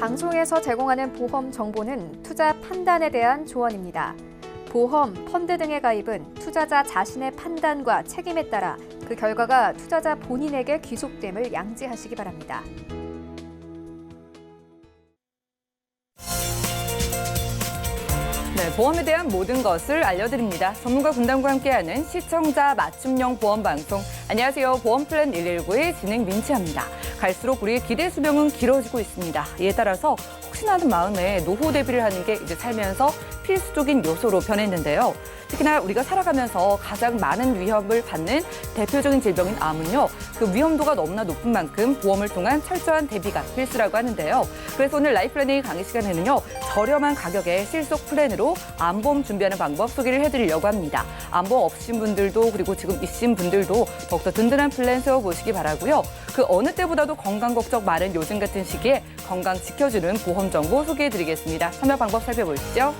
방송에서 제공하는 보험 정보는 투자 판단에 대한 조언입니다. 보험, 펀드 등의 가입은 투자자 자신의 판단과 책임에 따라 그 결과가 투자자 본인에게 귀속됨을 양지하시기 바랍니다. 네, 보험에 대한 모든 것을 알려드립니다. 전문가 군단과 함께하는 시청자 맞춤형 보험 방송. 안녕하세요. 보험플랜 119의 진행 민채합니다. 갈수록 우리의 기대 수명은 길어지고 있습니다. 이에 따라서 혹시나 하는 마음에 노후 대비를 하는 게 이제 살면서 필수적인 요소로 변했는데요. 특히나 우리가 살아가면서 가장 많은 위협을 받는 대표적인 질병인 암은요. 그 위험도가 너무나 높은 만큼 보험을 통한 철저한 대비가 필수라고 하는데요. 그래서 오늘 라이프플래닝 강의 시간에는요. 저렴한 가격의 실속 플랜으로 암보험 준비하는 방법 소개를 해드리려고 합니다. 암보험 없으신 분들도 그리고 지금 있으신 분들도 더욱더 든든한 플랜 세워보시기 바라고요. 그 어느 때보다도 건강 걱정 많은 요즘 같은 시기에 건강 지켜주는 보험 정보 소개해드리겠습니다. 참여 방법 살펴보시죠.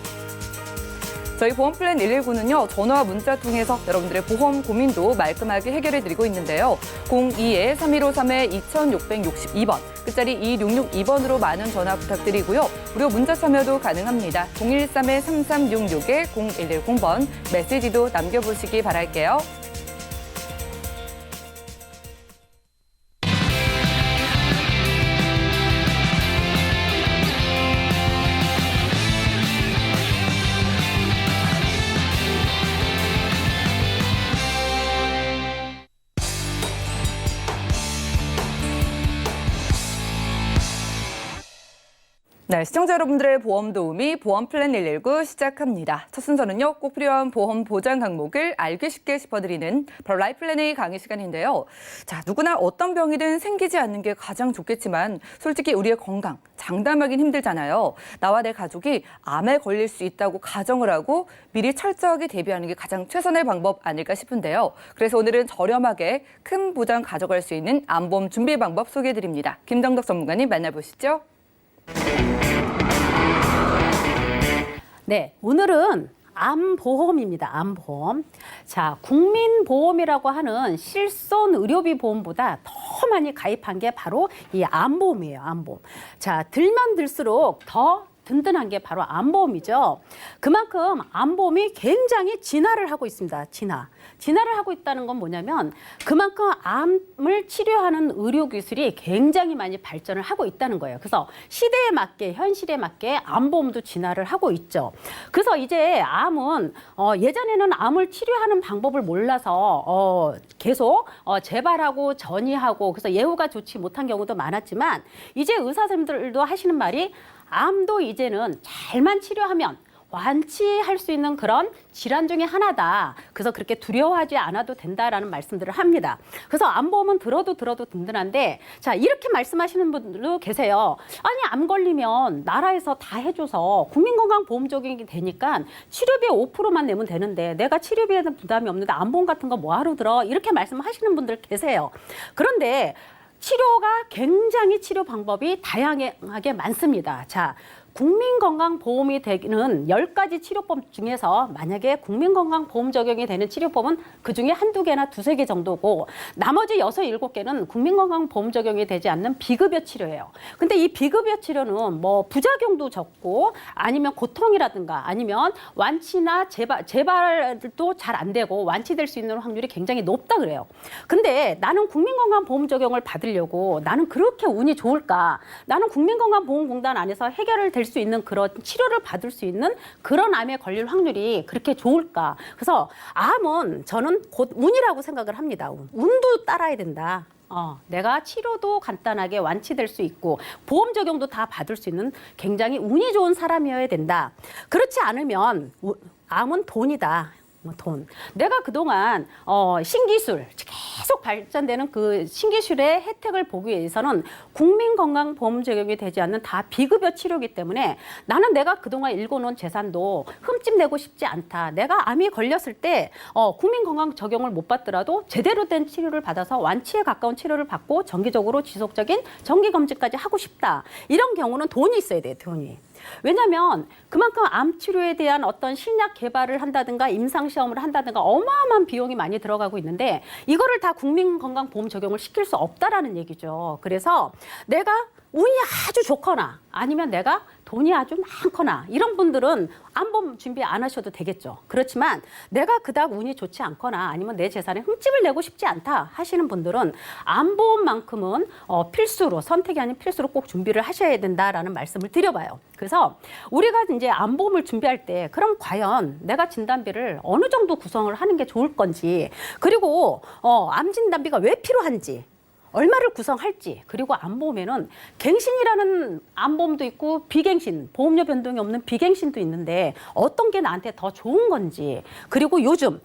저희 보험플랜 119는요. 전화와 문자 통해서 여러분들의 보험 고민도 말끔하게 해결해드리고 있는데요. 02-3153-2662번, 끝자리 2662번으로 많은 전화 부탁드리고요. 무료 문자 참여도 가능합니다. 013-3366-0110번 메시지도 남겨보시기 바랄게요. 네, 시청자 여러분들의 보험 도우미 보험플랜 119 시작합니다. 첫 순서는요, 꼭 필요한 보험 보장 항목을 알기 쉽게 짚어드리는 바로 라이프플래닝 강의 시간인데요. 자, 누구나 어떤 병이든 생기지 않는 게 가장 좋겠지만 솔직히 우리의 건강 장담하긴 힘들잖아요. 나와 내 가족이 암에 걸릴 수 있다고 가정을 하고 미리 철저하게 대비하는 게 가장 최선의 방법 아닐까 싶은데요. 그래서 오늘은 저렴하게 큰 보장 가져갈 수 있는 암보험 준비 방법 소개해드립니다. 김정덕 전문가님 만나보시죠. 네, 오늘은 암보험입니다. 암보험. 자, 국민보험이라고 하는 실손 의료비 보험보다 더 많이 가입한 게 바로 이 암보험이에요. 암보험. 자, 들면 들수록 더 든든한 게 바로 암보험이죠. 그만큼 암보험이 굉장히 진화를 하고 있습니다. 진화를 하고 있다는 건 뭐냐면 그만큼 암을 치료하는 의료 기술이 굉장히 많이 발전을 하고 있다는 거예요. 그래서 시대에 맞게, 현실에 맞게 암보험도 진화를 하고 있죠. 그래서 이제 암은 예전에는 암을 치료하는 방법을 몰라서 계속 재발하고 전이하고 그래서 예후가 좋지 못한 경우도 많았지만 이제 의사 선생님들도 하시는 말이 암도 이제는 잘만 치료하면 완치할 수 있는 그런 질환 중에 하나다. 그래서 그렇게 두려워하지 않아도 된다라는 말씀들을 합니다. 그래서 암보험은 들어도 든든한데 자, 이렇게 말씀하시는 분들도 계세요. 아니, 암 걸리면 나라에서 다 해줘서 국민건강보험적인 게 되니까 치료비 5%만 내면 되는데 내가 치료비에 대한 부담이 없는데 암보험 같은 거 뭐하러 들어? 이렇게 말씀하시는 분들 계세요. 그런데 치료가 굉장히 치료 방법이 다양하게 많습니다. 자, 국민건강보험이 되는 10가지 치료법 중에서 만약에 국민건강보험 적용이 되는 치료법은 그중에 한두 개나 두세 개 정도고 나머지 6, 7개는 국민건강보험 적용이 되지 않는 비급여 치료예요. 근데 이 비급여 치료는 뭐 부작용도 적고 아니면 고통이라든가 아니면 완치나 재발도 잘 안 되고 완치될 수 있는 확률이 굉장히 높다 그래요. 근데 나는 국민건강보험 적용을 받으려고 나는 그렇게 운이 좋을까? 나는 국민건강보험공단 안에서 해결을 될 수 있는 그런 치료를 받을 수 있는 그런 암에 걸릴 확률이 그렇게 좋을까? 그래서 암은 저는 곧 운이라고 생각을 합니다. 운도 따라야 된다. 내가 치료도 간단하게 완치될 수 있고 보험 적용도 다 받을 수 있는 굉장히 운이 좋은 사람이어야 된다. 그렇지 않으면 암은 돈이다. 돈. 내가 그동안 신기술 계속 발전되는 그 신기술의 혜택을 보기 위해서는 국민건강보험 적용이 되지 않는 다 비급여 치료이기 때문에 나는 내가 그동안 일궈놓은 재산도 흠집 내고 싶지 않다. 내가 암이 걸렸을 때 국민건강 적용을 못 받더라도 제대로 된 치료를 받아서 완치에 가까운 치료를 받고 정기적으로 지속적인 정기검진까지 하고 싶다. 이런 경우는 돈이 있어야 돼요. 돈이. 왜냐하면 그만큼 암 치료에 대한 어떤 신약 개발을 한다든가 임상시험을 한다든가 어마어마한 비용이 많이 들어가고 있는데 이거를 다 국민건강보험 적용을 시킬 수 없다라는 얘기죠. 그래서 내가 운이 아주 좋거나 아니면 내가 돈이 아주 많거나 이런 분들은 암보험 준비 안 하셔도 되겠죠. 그렇지만 내가 그닥 운이 좋지 않거나 아니면 내 재산에 흠집을 내고 싶지 않다 하시는 분들은 암보험만큼은 필수로, 선택이 아닌 필수로 꼭 준비를 하셔야 된다라는 말씀을 드려봐요. 그래서 우리가 이제 암보험을 준비할 때 그럼 과연 내가 진단비를 어느 정도 구성을 하는 게 좋을 건지, 그리고 암 진단비가 왜 필요한지, 얼마를 구성할지, 그리고 암보험에는 갱신이라는 암보험도 있고 비갱신, 보험료 변동이 없는 비갱신도 있는데 어떤 게 나한테 더 좋은 건지, 그리고 요즘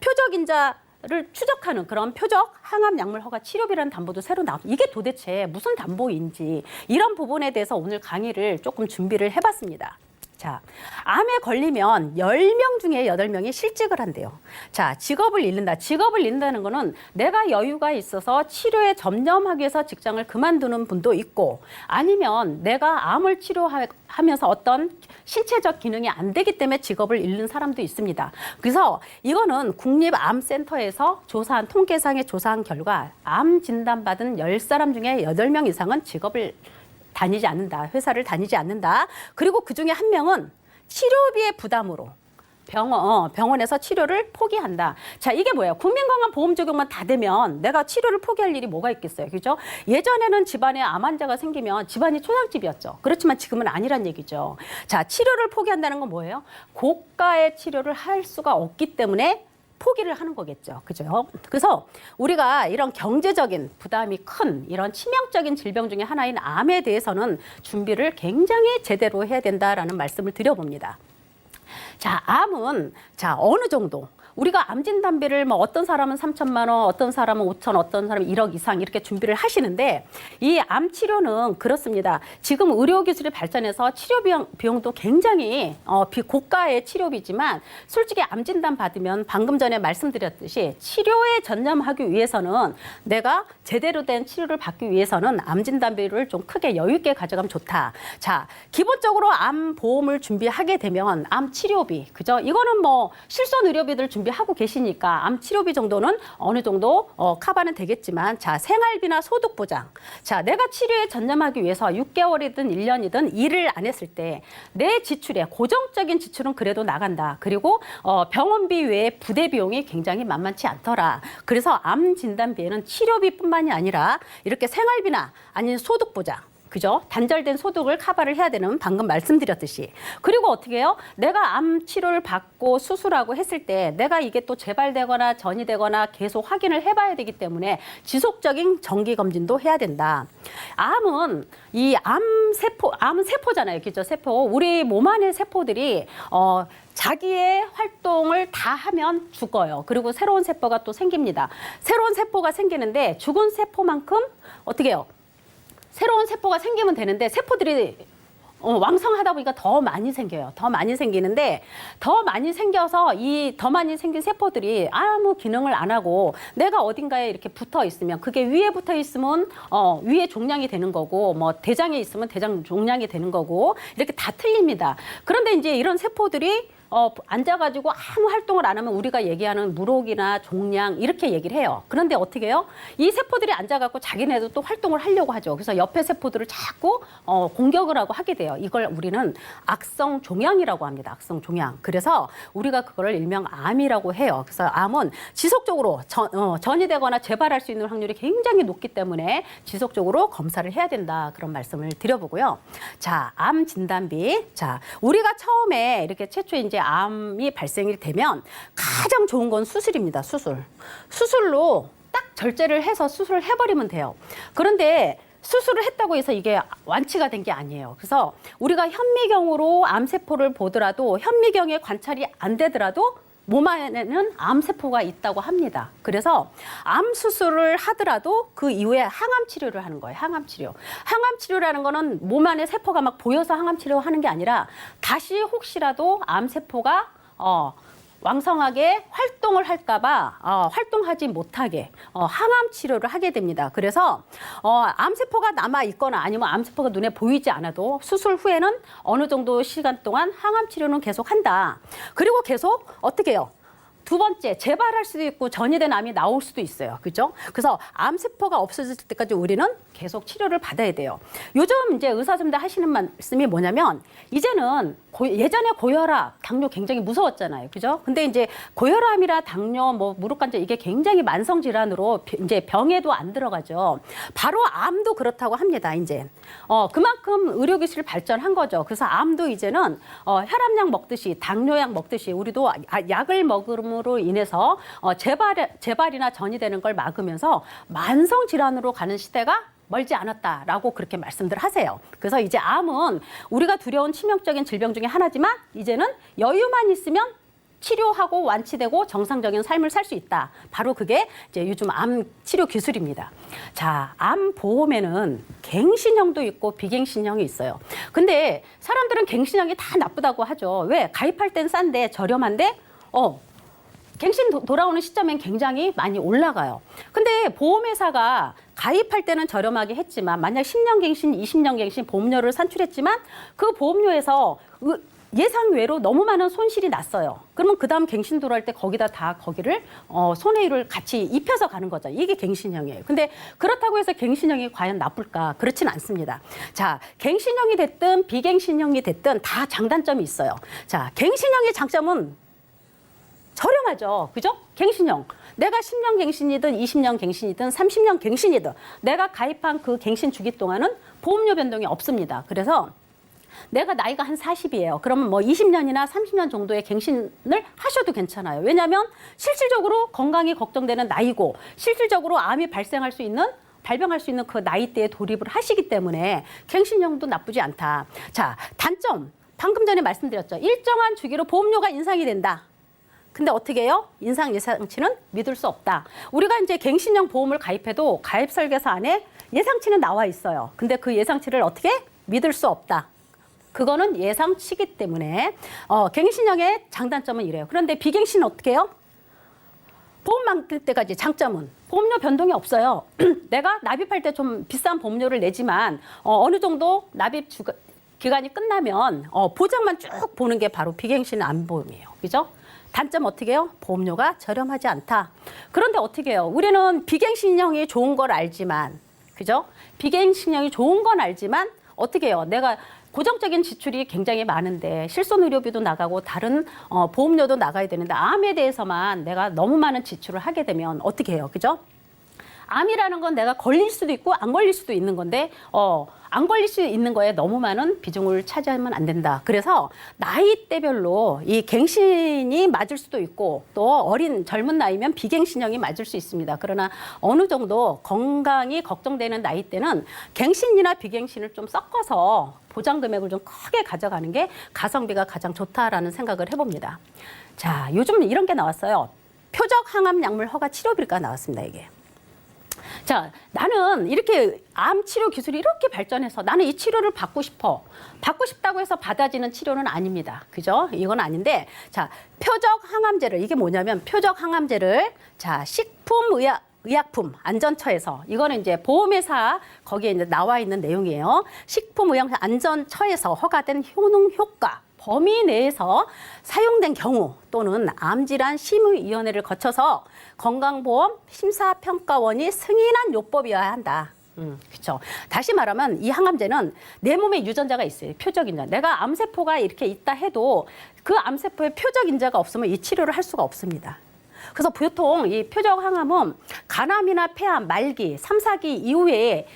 표적인자를 추적하는 그런 표적 항암 약물 허가 치료비라는 담보도 새로 이게 도대체 무슨 담보인지, 이런 부분에 대해서 오늘 강의를 조금 준비를 해봤습니다. 자, 암에 걸리면 10명 중에 8명이 실직을 한대요. 자, 직업을 잃는다. 직업을 잃는다는 거는 내가 여유가 있어서 치료에 전념하기 위해서 직장을 그만두는 분도 있고, 아니면 내가 암을 치료하면서 어떤 신체적 기능이 안 되기 때문에 직업을 잃는 사람도 있습니다. 그래서 이거는 국립암센터에서 조사한, 통계상의 조사한 결과 암 진단받은 10사람 중에 8명 이상은 직업을 다니지 않는다. 회사를 다니지 않는다. 그리고 그중에 한 명은 치료비의 부담으로 병원에서 치료를 포기한다. 자, 이게 뭐예요? 국민건강보험 적용만 다 되면 내가 치료를 포기할 일이 뭐가 있겠어요? 그죠? 예전에는 집안에 암 환자가 생기면 집안이 초상집이었죠. 그렇지만 지금은 아니란 얘기죠. 자, 치료를 포기한다는 건 뭐예요? 고가의 치료를 할 수가 없기 때문에 포기를 하는 거겠죠. 그죠? 그래서 우리가 이런 경제적인 부담이 큰 이런 치명적인 질병 중에 하나인 암에 대해서는 준비를 굉장히 제대로 해야 된다라는 말씀을 드려봅니다. 자, 암은 어느 정도 우리가 암 진단비를 뭐 어떤 사람은 3천만 원, 어떤 사람은 5천, 어떤 사람은 1억 이상 이렇게 준비를 하시는데, 이 암 치료는 그렇습니다. 지금 의료 기술이 발전해서 치료 비용도 굉장히 고가의 치료비지만, 솔직히 암 진단 받으면 방금 전에 말씀드렸듯이 치료에 전념하기 위해서는, 내가 제대로 된 치료를 받기 위해서는 암 진단비를 좀 크게 여유 있게 가져가면 좋다. 자, 기본적으로 암 보험을 준비하게 되면 암 치료비, 그죠? 이거는 뭐 실손 의료비들 준비하고 계시니까 암 치료비 정도는 어느 정도 커버는 되겠지만, 자, 생활비나 소득 보장. 자, 내가 치료에 전념하기 위해서 6개월이든 1년이든 일을 안 했을 때 내 지출에 고정적인 지출은 그래도 나간다. 그리고 병원비 외에 부대 비용이 굉장히 만만치 않더라. 그래서 암 진단비에는 치료비뿐만이 아니라 이렇게 생활비나 아니면 소득 보장, 그죠? 단절된 소득을 커버를 해야 되는, 방금 말씀드렸듯이. 그리고 어떻게 해요? 내가 암 치료를 받고 수술하고 했을 때 내가 이게 또 재발되거나 전이 되거나 계속 확인을 해봐야 되기 때문에 지속적인 정기 검진도 해야 된다. 암은 암은 세포잖아요. 그죠? 세포. 우리 몸 안의 세포들이 자기의 활동을 다 하면 죽어요. 그리고 새로운 세포가 또 생깁니다. 새로운 세포가 생기는데 죽은 세포만큼 어떻게 해요? 새로운 세포가 생기면 되는데, 세포들이 왕성하다 보니까 더 많이 생겨요. 더 많이 생기는데, 더 많이 생겨서 이 더 많이 생긴 세포들이 아무 기능을 안 하고 내가 어딘가에 이렇게 붙어 있으면, 그게 위에 붙어 있으면 위에 종양이 되는 거고, 뭐 대장에 있으면 대장 종양이 되는 거고, 이렇게 다 틀립니다. 그런데 이제 이런 세포들이 앉아가지고 아무 활동을 안 하면 우리가 얘기하는 물혹이나 종양 이렇게 얘기를 해요. 그런데 어떻게 해요? 이 세포들이 앉아갖고 자기네도 또 활동을 하려고 하죠. 그래서 옆에 세포들을 자꾸 공격을 하고 하게 돼요. 이걸 우리는 악성 종양이라고 합니다. 악성 종양. 그래서 우리가 그거를 일명 암이라고 해요. 그래서 암은 지속적으로 전이 되거나 재발할 수 있는 확률이 굉장히 높기 때문에 지속적으로 검사를 해야 된다. 그런 말씀을 드려보고요. 자, 암 진단비. 자, 우리가 처음에 이렇게 최초에 이제 암이 발생이 되면 가장 좋은 건 수술입니다. 수술로 딱 절제를 해서 수술을 해버리면 돼요. 그런데 수술을 했다고 해서 이게 완치가 된 게 아니에요. 그래서 우리가 현미경으로 암세포를 보더라도 현미경에 관찰이 안 되더라도 몸 안에는 암세포가 있다고 합니다. 그래서 암 수술을 하더라도 그 이후에 항암 치료를 하는 거예요. 항암 치료. 항암 치료라는 거는 몸 안에 세포가 막 보여서 항암 치료하는 게 아니라, 다시 혹시라도 암세포가 왕성하게 활동을 할까봐 활동하지 못하게 항암 치료를 하게 됩니다. 그래서 암세포가 남아 있거나 아니면 암세포가 눈에 보이지 않아도 수술 후에는 어느 정도 시간 동안 항암 치료는 계속 한다. 그리고 계속 어떻게 해요? 두 번째, 재발할 수도 있고 전이된 암이 나올 수도 있어요. 그죠? 그래서 암세포가 없어질 때까지 우리는 계속 치료를 받아야 돼요. 요즘 이제 의사선생님들 하시는 말씀이 뭐냐면 이제는 예전에 고혈압, 당뇨 굉장히 무서웠잖아요. 그죠? 근데 이제 고혈압이라 당뇨, 뭐 무릎관절 이게 굉장히 만성 질환으로 이제 병에도 안 들어가죠. 바로 암도 그렇다고 합니다. 이제 그만큼 의료기술이 발전한 거죠. 그래서 암도 이제는 혈압약 먹듯이 당뇨약 먹듯이 우리도 약을 먹음으로 인해서 재발이나 전이 되는 걸 막으면서 만성 질환으로 가는 시대가 멀지 않았다라고 그렇게 말씀들 하세요. 그래서 이제 암은 우리가 두려운 치명적인 질병 중에 하나지만 이제는 여유만 있으면 치료하고 완치되고 정상적인 삶을 살 수 있다. 바로 그게 이제 요즘 암 치료 기술입니다. 자, 암 보험에는 갱신형도 있고 비갱신형이 있어요. 근데 사람들은 갱신형이 다 나쁘다고 하죠. 왜? 가입할 땐 싼데 저렴한데 갱신 돌아오는 시점엔 굉장히 많이 올라가요. 근데 보험회사가 가입할 때는 저렴하게 했지만 만약 10년 갱신, 20년 갱신 보험료를 산출했지만 그 보험료에서 예상 외로 너무 많은 손실이 났어요. 그러면 그 다음 갱신 돌아올 때 거기를 손해율을 같이 입혀서 가는 거죠. 이게 갱신형이에요. 근데 그렇다고 해서 갱신형이 과연 나쁠까? 그렇진 않습니다. 자, 갱신형이 됐든 비갱신형이 됐든 다 장단점이 있어요. 자, 갱신형의 장점은 저렴하죠. 그죠? 갱신형. 내가 10년 갱신이든 20년 갱신이든 30년 갱신이든 내가 가입한 그 갱신 주기 동안은 보험료 변동이 없습니다. 그래서 내가 나이가 한 40이에요. 그러면 뭐 20년이나 30년 정도의 갱신을 하셔도 괜찮아요. 왜냐하면 실질적으로 건강이 걱정되는 나이고 실질적으로 암이 발병할 수 있는 그 나이대에 돌입을 하시기 때문에 갱신형도 나쁘지 않다. 자, 단점. 방금 전에 말씀드렸죠. 일정한 주기로 보험료가 인상이 된다. 근데 어떻게 해요? 인상 예상치는 믿을 수 없다. 우리가 이제 갱신형 보험을 가입해도 가입 설계서 안에 예상치는 나와 있어요. 근데 그 예상치를 어떻게 믿을 수 없다. 그거는 예상치기 때문에 갱신형의 장단점은 이래요. 그런데 비갱신은 어떻게 해요? 보험 만들 때까지 장점은 보험료 변동이 없어요. 내가 납입할 때 좀 비싼 보험료를 내지만 어느 정도 납입 기간이 끝나면 보장만 쭉 보는 게 바로 비갱신 암보험이에요. 그죠? 단점 어떻게 해요? 보험료가 저렴하지 않다. 그런데 어떻게 해요? 우리는 비갱신형이 좋은 걸 알지만, 그죠? 비갱신형이 좋은 건 알지만 어떻게 해요? 내가 고정적인 지출이 굉장히 많은데 실손의료비도 나가고 다른 보험료도 나가야 되는데 암에 대해서만 내가 너무 많은 지출을 하게 되면 어떻게 해요? 그죠? 암이라는 건 내가 걸릴 수도 있고 안 걸릴 수도 있는 건데 안 걸릴 수 있는 거에 너무 많은 비중을 차지하면 안 된다. 그래서 나이대별로 이 갱신이 맞을 수도 있고 또 젊은 나이면 비갱신형이 맞을 수 있습니다. 그러나 어느 정도 건강이 걱정되는 나이대는 갱신이나 비갱신을 좀 섞어서 보장 금액을 좀 크게 가져가는 게 가성비가 가장 좋다라는 생각을 해봅니다. 자, 요즘 이런 게 나왔어요. 표적 항암 약물 허가 치료비가 나왔습니다, 이게. 자, 나는 이렇게 암 치료 기술이 이렇게 발전해서 나는 이 치료를 받고 싶다고 해서 받아지는 치료는 아닙니다. 그죠? 이건 아닌데, 자, 표적 항암제를, 이게 뭐냐면 표적 항암제를, 자, 식품의약품 안전처에서, 이거는 이제 보험회사 거기에 이제 나와 있는 내용이에요. 식품의약품 안전처에서 허가된 효능 효과 범위 내에서 사용된 경우 또는 암질환 심의위원회를 거쳐서 건강보험 심사평가원이 승인한 요법이어야 한다. 그렇죠. 다시 말하면 이 항암제는 내 몸에 유전자가 있어요. 표적 인자. 내가 암세포가 이렇게 있다 해도 그 암세포에 표적 인자가 없으면 이 치료를 할 수가 없습니다. 그래서 보통 이 표적 항암은 간암이나 폐암, 말기, 3, 4기 이후에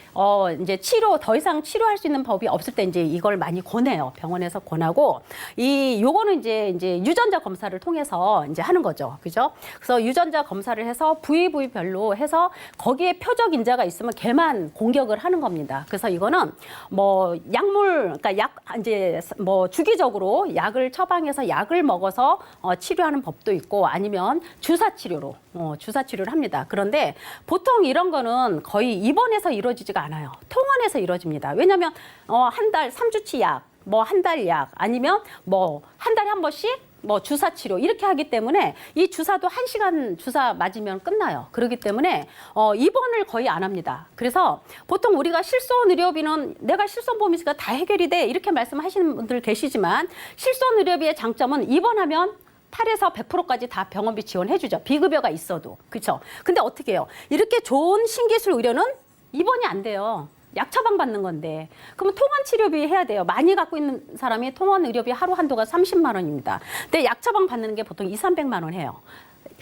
이제 더 이상 치료할 수 있는 법이 없을 때 이제 이걸 많이 권해요. 병원에서 권하고 요거는 이제 유전자 검사를 통해서 이제 하는 거죠. 그죠? 그래서 유전자 검사를 해서 부위별로 해서 거기에 표적 인자가 있으면 걔만 공격을 하는 겁니다. 그래서 이거는 뭐 그러니까 이제 뭐 주기적으로 약을 처방해서 약을 먹어서 치료하는 법도 있고 아니면 주사 치료를 합니다. 그런데 보통 이런 거는 거의 입원해서 이루어지지가 않아요. 통원에서 이루어집니다. 왜냐하면 한 달 3주치 약, 뭐 한 달 약, 아니면 뭐 한 달에 한 번씩 뭐 주사 치료 이렇게 하기 때문에 이 주사도 1시간 주사 맞으면 끝나요. 그렇기 때문에 입원을 거의 안 합니다. 그래서 보통 우리가 실손의료비는 내가 실손보험이 있으니까 다 해결이 돼 이렇게 말씀하시는 분들 계시지만 실손의료비의 장점은 입원하면 8에서 100%까지 다 병원비 지원해주죠. 비급여가 있어도. 그렇죠? 근데 어떻게 해요? 이렇게 좋은 신기술 의료는 입원이 안 돼요. 약 처방 받는 건데. 그러면 통원 치료비 해야 돼요. 많이 갖고 있는 사람이 통원 의료비 하루 한도가 30만 원입니다. 근데 약 처방 받는 게 보통 200~300만 원 해요.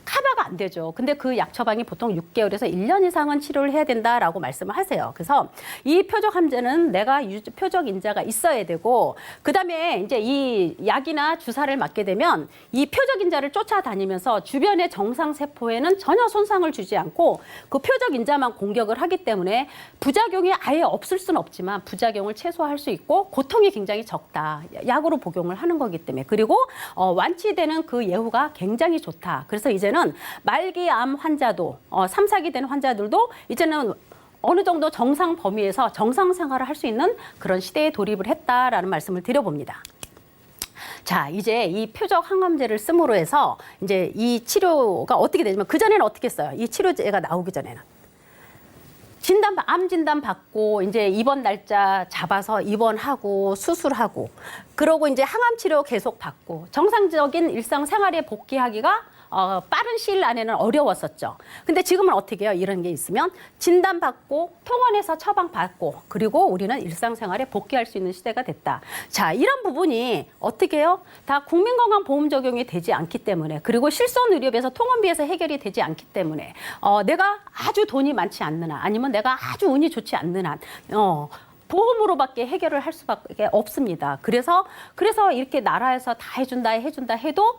커버가 안 되죠. 근데 그 약 처방이 보통 6개월에서 1년 이상은 치료를 해야 된다라고 말씀을 하세요. 그래서 이 표적 함제는 내가 표적 인자가 있어야 되고, 그다음에 이제 이 약이나 주사를 맞게 되면 이 표적 인자를 쫓아다니면서 주변의 정상 세포에는 전혀 손상을 주지 않고 그 표적 인자만 공격을 하기 때문에 부작용이 아예 없을 수는 없지만 부작용을 최소화할 수 있고 고통이 굉장히 적다. 약으로 복용을 하는 거기 때문에. 그리고 완치되는 그 예후가 굉장히 좋다. 그래서 이제는 말기 암 환자도 3, 4기 된 환자들도 이제는 어느 정도 정상 범위에서 정상 생활을 할 수 있는 그런 시대에 돌입을 했다라는 말씀을 드려봅니다. 자, 이제 이 표적 항암제를 씀으로 해서 이제 이 치료가 어떻게 되냐면, 그전에는 어떻게 했어요? 이 치료제가 나오기 전에는 암 진단 받고 이제 입원 날짜 잡아서 입원하고 수술하고, 그러고 이제 항암 치료 계속 받고 정상적인 일상 생활에 복귀하기가 빠른 시일 안에는 어려웠었죠. 근데 지금은 어떻게 해요? 이런 게 있으면 진단받고 통원에서 처방받고 그리고 우리는 일상생활에 복귀할 수 있는 시대가 됐다. 자, 이런 부분이 어떻게 해요? 다 국민건강보험 적용이 되지 않기 때문에, 그리고 실손의료비에서 통원비에서 해결이 되지 않기 때문에 내가 아주 돈이 많지 않는 한, 아니면 내가 아주 운이 좋지 않는 한 보험으로밖에 해결을 할 수밖에 없습니다. 그래서 이렇게 나라에서 다 해준다 해도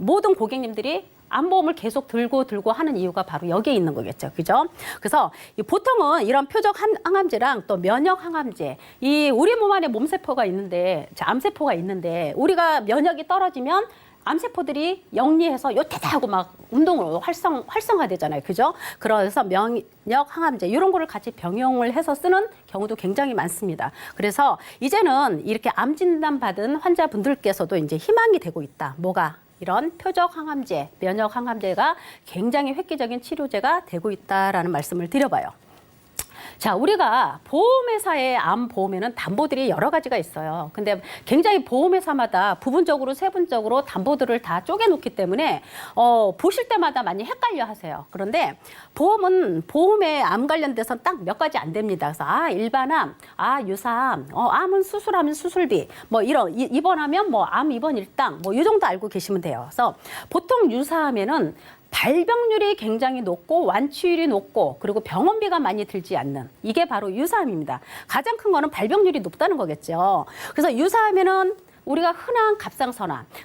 모든 고객님들이 암보험을 계속 들고 하는 이유가 바로 여기에 있는 거겠죠. 그죠? 그래서 보통은 이런 표적 항암제랑 또 면역 항암제, 이 우리 몸 안에 몸세포가 있는데, 암세포가 있는데, 우리가 면역이 떨어지면 암세포들이 영리해서 요태다 하고 막 운동으로 활성화되잖아요. 그죠? 그래서 면역 항암제 이런 거를 같이 병용을 해서 쓰는 경우도 굉장히 많습니다. 그래서 이제는 이렇게 암 진단 받은 환자분들께서도 이제 희망이 되고 있다. 뭐가? 이런 표적 항암제, 면역 항암제가 굉장히 획기적인 치료제가 되고 있다라는 말씀을 드려봐요. 자, 우리가 보험회사의 암보험에는 담보들이 여러 가지가 있어요. 근데 굉장히 보험회사마다 부분적으로 세분적으로 담보들을 다 쪼개놓기 때문에 보실 때마다 많이 헷갈려 하세요. 그런데 보험은 보험에 암 관련돼서는 딱 몇 가지 안 됩니다. 그래서 일반암, 유사암, 암은 수술하면 수술비, 뭐 입원하면 뭐 암 입원 일당, 뭐 이 정도 알고 계시면 돼요. 그래서 보통 유사암에는 발병률이 굉장히 높고 완치율이 높고 그리고 병원비가 많이 들지 않는, 이게 바로 유사암입니다. 가장 큰 거는 발병률이 높다는 거겠죠. 그래서 유사암에는 우리가 흔한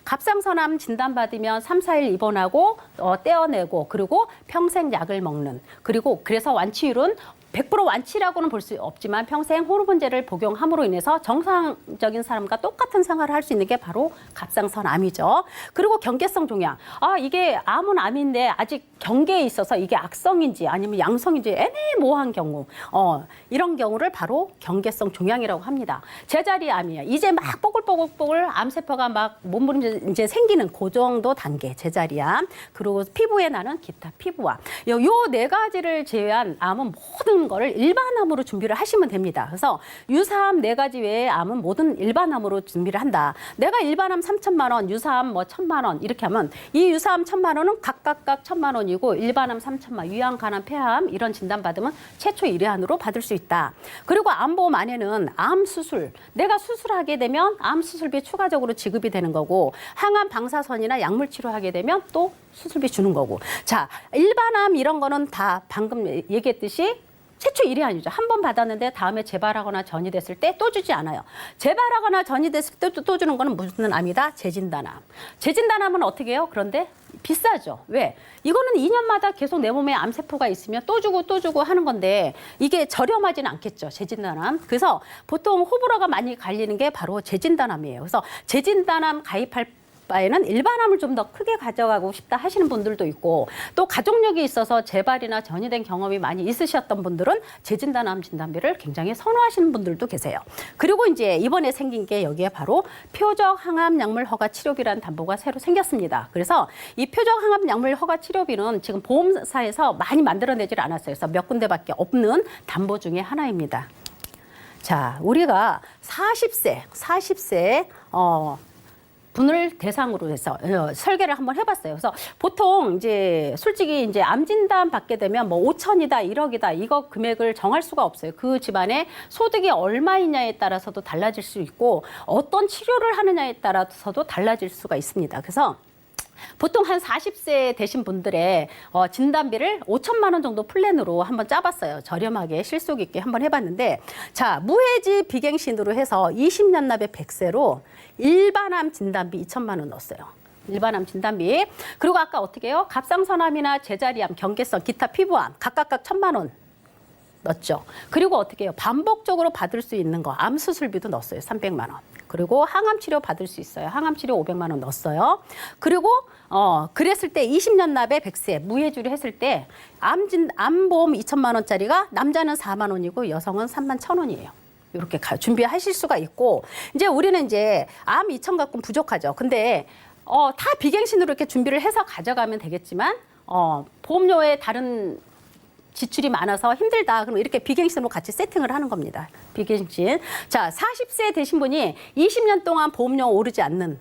갑상선암 진단받으면 3, 4일 입원하고 떼어내고 그리고 평생 약을 먹는, 그래서 완치율은 100% 완치라고는 볼 수 없지만 평생 호르몬제를 복용함으로 인해서 정상적인 사람과 똑같은 생활을 할 수 있는 게 바로 갑상선암이죠. 그리고 경계성 종양. 이게 암은 암인데 아직 경계에 있어서 이게 악성인지 아니면 양성인지 애매모호한 경우. 이런 경우를 바로 경계성 종양이라고 합니다. 제자리암이에요. 이제 막 뽀글뽀글 암세포가 막 몸부림에 이제 생기는 그 정도 단계 제자리암. 그리고 피부에 나는 기타 피부암. 요 네 가지를 제외한 암은 모든 거를 일반암으로 준비를 하시면 됩니다. 그래서 유사암 4가지 외의 암은 모든 일반암으로 준비를 한다. 내가 일반암 3천만 원, 유사암 뭐 1,000만 원 이렇게 하면 이 유사암 1,000만 원은 각각 1,000만 원이고 일반암 3천만, 위암, 간암, 폐암 이런 진단 받으면 최초 1회안으로 받을 수 있다. 그리고 암보험 안에는 암 수술, 내가 수술하게 되면 암 수술비 추가적으로 지급이 되는 거고, 항암 방사선이나 약물 치료하게 되면 또 수술비 주는 거고. 자, 일반암 이런 거는 다 방금 얘기했듯이 최초 1회안이죠. 한 번 받았는데 다음에 재발하거나 전이됐을 때 또 주지 않아요. 재발하거나 전이됐을 때 또 주는 거는 무슨 암이다? 재진단암. 재진단암은 어떻게 해요? 그런데 비싸죠. 왜? 이거는 2년마다 계속 내 몸에 암세포가 있으면 또 주고 하는 건데 이게 저렴하지는 않겠죠. 재진단암. 그래서 보통 호불호가 많이 갈리는 게 바로 재진단암이에요. 그래서 재진단암 가입할 바에는 일반암을 좀 더 크게 가져가고 싶다 하시는 분들도 있고, 또 가족력이 있어서 재발이나 전이된 경험이 많이 있으셨던 분들은 재진단암 진단비를 굉장히 선호하시는 분들도 계세요. 그리고 이제 이번에 생긴 게 여기에 바로 표적 항암 약물 허가 치료비라는 담보가 새로 생겼습니다. 그래서 이 표적 항암 약물 허가 치료비는 지금 보험사에서 많이 만들어내질 않았어요. 그래서 몇 군데밖에 없는 담보 중에 하나입니다. 자, 우리가 40세 분을 대상으로 해서 설계를 한번 해봤어요. 그래서 보통 이제 솔직히 이제 암 진단 받게 되면 뭐 5천이다, 1억이다 이거 금액을 정할 수가 없어요. 그 집안의 소득이 얼마이냐에 따라서도 달라질 수 있고 어떤 치료를 하느냐에 따라서도 달라질 수가 있습니다. 그래서 보통 한 40세 되신 분들의 진단비를 5천만 원 정도 플랜으로 한번 짜봤어요. 저렴하게 실속 있게 한번 해봤는데 자 무해지 비갱신으로 해서 20년 납의 100세로 일반암 진단비 2천만 원 넣었어요. 일반암 진단비. 그리고 아까 어떻게 해요? 갑상선암이나 제자리암, 경계성, 기타 피부암 각각 1,000만 원 넣었죠. 그리고 어떻게 해요? 반복적으로 받을 수 있는 거 암 수술비도 넣었어요. 300만 원. 그리고 항암 치료 받을 수 있어요. 항암 치료 500만 원 넣었어요. 그리고 그랬을 때 20년 납에 100세 무해주를 했을 때 암보험 2천만 원짜리가 남자는 4만 원이고 여성은 3만 1천 원이에요. 이렇게 준비하실 수가 있고 이제 우리는 이제 암 2천 갖고는 부족하죠. 근데 다 비갱신으로 이렇게 준비를 해서 가져가면 되겠지만 보험료에 다른 지출이 많아서 힘들다. 그럼 이렇게 비갱신으로 같이 세팅을 하는 겁니다. 비갱신. 자, 40세 되신 분이 20년 동안 보험료 오르지 않는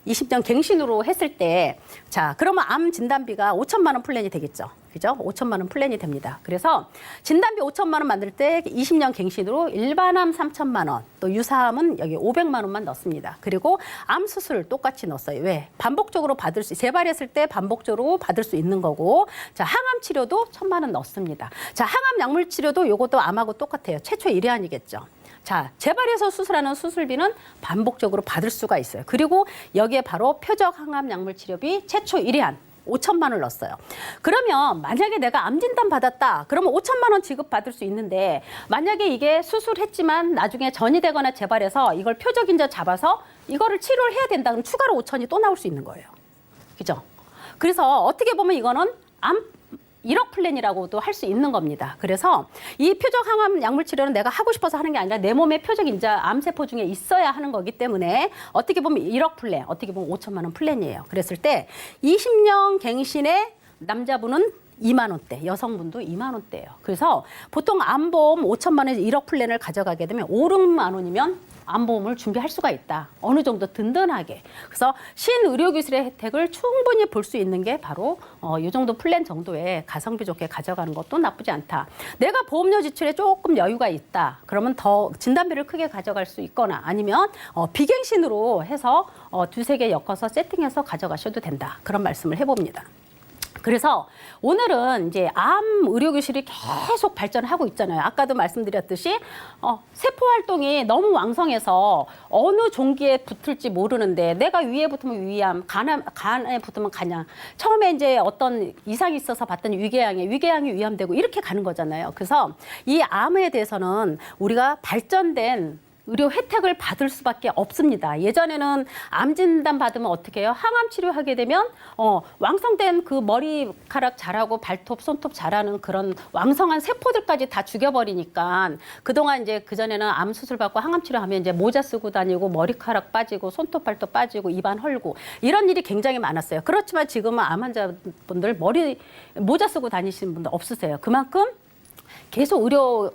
20년 갱신으로 했을 때, 자, 그러면 암 진단비가 5천만 원 플랜이 되겠죠. 그죠? 5천만 원 플랜이 됩니다. 그래서 진단비 5천만 원 만들 때 20년 갱신으로 일반암 3천만 원, 또 유사암은 여기 500만 원만 넣습니다. 그리고 암 수술 똑같이 넣었어요. 왜? 반복적으로 재발했을 때 반복적으로 받을 수 있는 거고, 자, 항암 치료도 1,000만 원 넣습니다. 자, 항암 약물 치료도 요것도 암하고 똑같아요. 최초 1회안이겠죠. 자, 재발해서 수술하는 수술비는 반복적으로 받을 수가 있어요. 그리고 여기에 바로 표적 항암 약물 치료비 최초 1회안 5천만 원을 넣었어요. 그러면 만약에 내가 암 진단 받았다. 그러면 5천만 원 지급받을 수 있는데 만약에 이게 수술했지만 나중에 전이 되거나 재발해서 이걸 표적 인자 잡아서 이거를 치료를 해야 된다. 그럼 추가로 5천이 또 나올 수 있는 거예요. 그죠? 그래서 어떻게 보면 이거는 암 1억 플랜이라고도 할 수 있는 겁니다. 그래서 이 표적 항암 약물 치료는 내가 하고 싶어서 하는 게 아니라 내 몸에 표적 인자 암세포 중에 있어야 하는 거기 때문에 어떻게 보면 1억 플랜, 어떻게 보면 5천만 원 플랜이에요. 그랬을 때 20년 갱신에 남자분은 2만 원대, 여성분도 2만 원대예요. 그래서 보통 암보험 5천만 원에서 1억 플랜을 가져가게 되면 5, 6만 원이면 암보험을 준비할 수가 있다. 어느 정도 든든하게. 그래서 신의료기술의 혜택을 충분히 볼 수 있는 게 바로 이 정도 플랜 정도의 가성비 좋게 가져가는 것도 나쁘지 않다. 내가 보험료 지출에 조금 여유가 있다. 그러면 더 진단비를 크게 가져갈 수 있거나 아니면 비갱신으로 해서 두세 개 엮어서 세팅해서 가져가셔도 된다. 그런 말씀을 해봅니다. 그래서 오늘은 이제 암 의료기술이 계속 발전하고 있잖아요. 아까도 말씀드렸듯이 세포 활동이 너무 왕성해서 어느 종기에 붙을지 모르는데 내가 위에 붙으면 위암, 간에 붙으면 간암. 처음에 이제 어떤 이상이 있어서 봤더니 위궤양이 위암되고 이렇게 가는 거잖아요. 그래서 이 암에 대해서는 우리가 발전된 의료 혜택을 받을 수밖에 없습니다. 예전에는 암 진단 받으면 어떻게 해요? 항암 치료하게 되면 왕성된 그 머리카락 자라고 발톱, 손톱 자라는 그런 왕성한 세포들까지 다 죽여버리니까 그동안 이제 그전에는 암 수술 받고 항암 치료하면 이제 모자 쓰고 다니고 머리카락 빠지고 손톱, 발톱 빠지고 입안 헐고 이런 일이 굉장히 많았어요. 그렇지만 지금은 암 환자분들 모자 쓰고 다니시는 분들 없으세요. 그만큼 계속 의료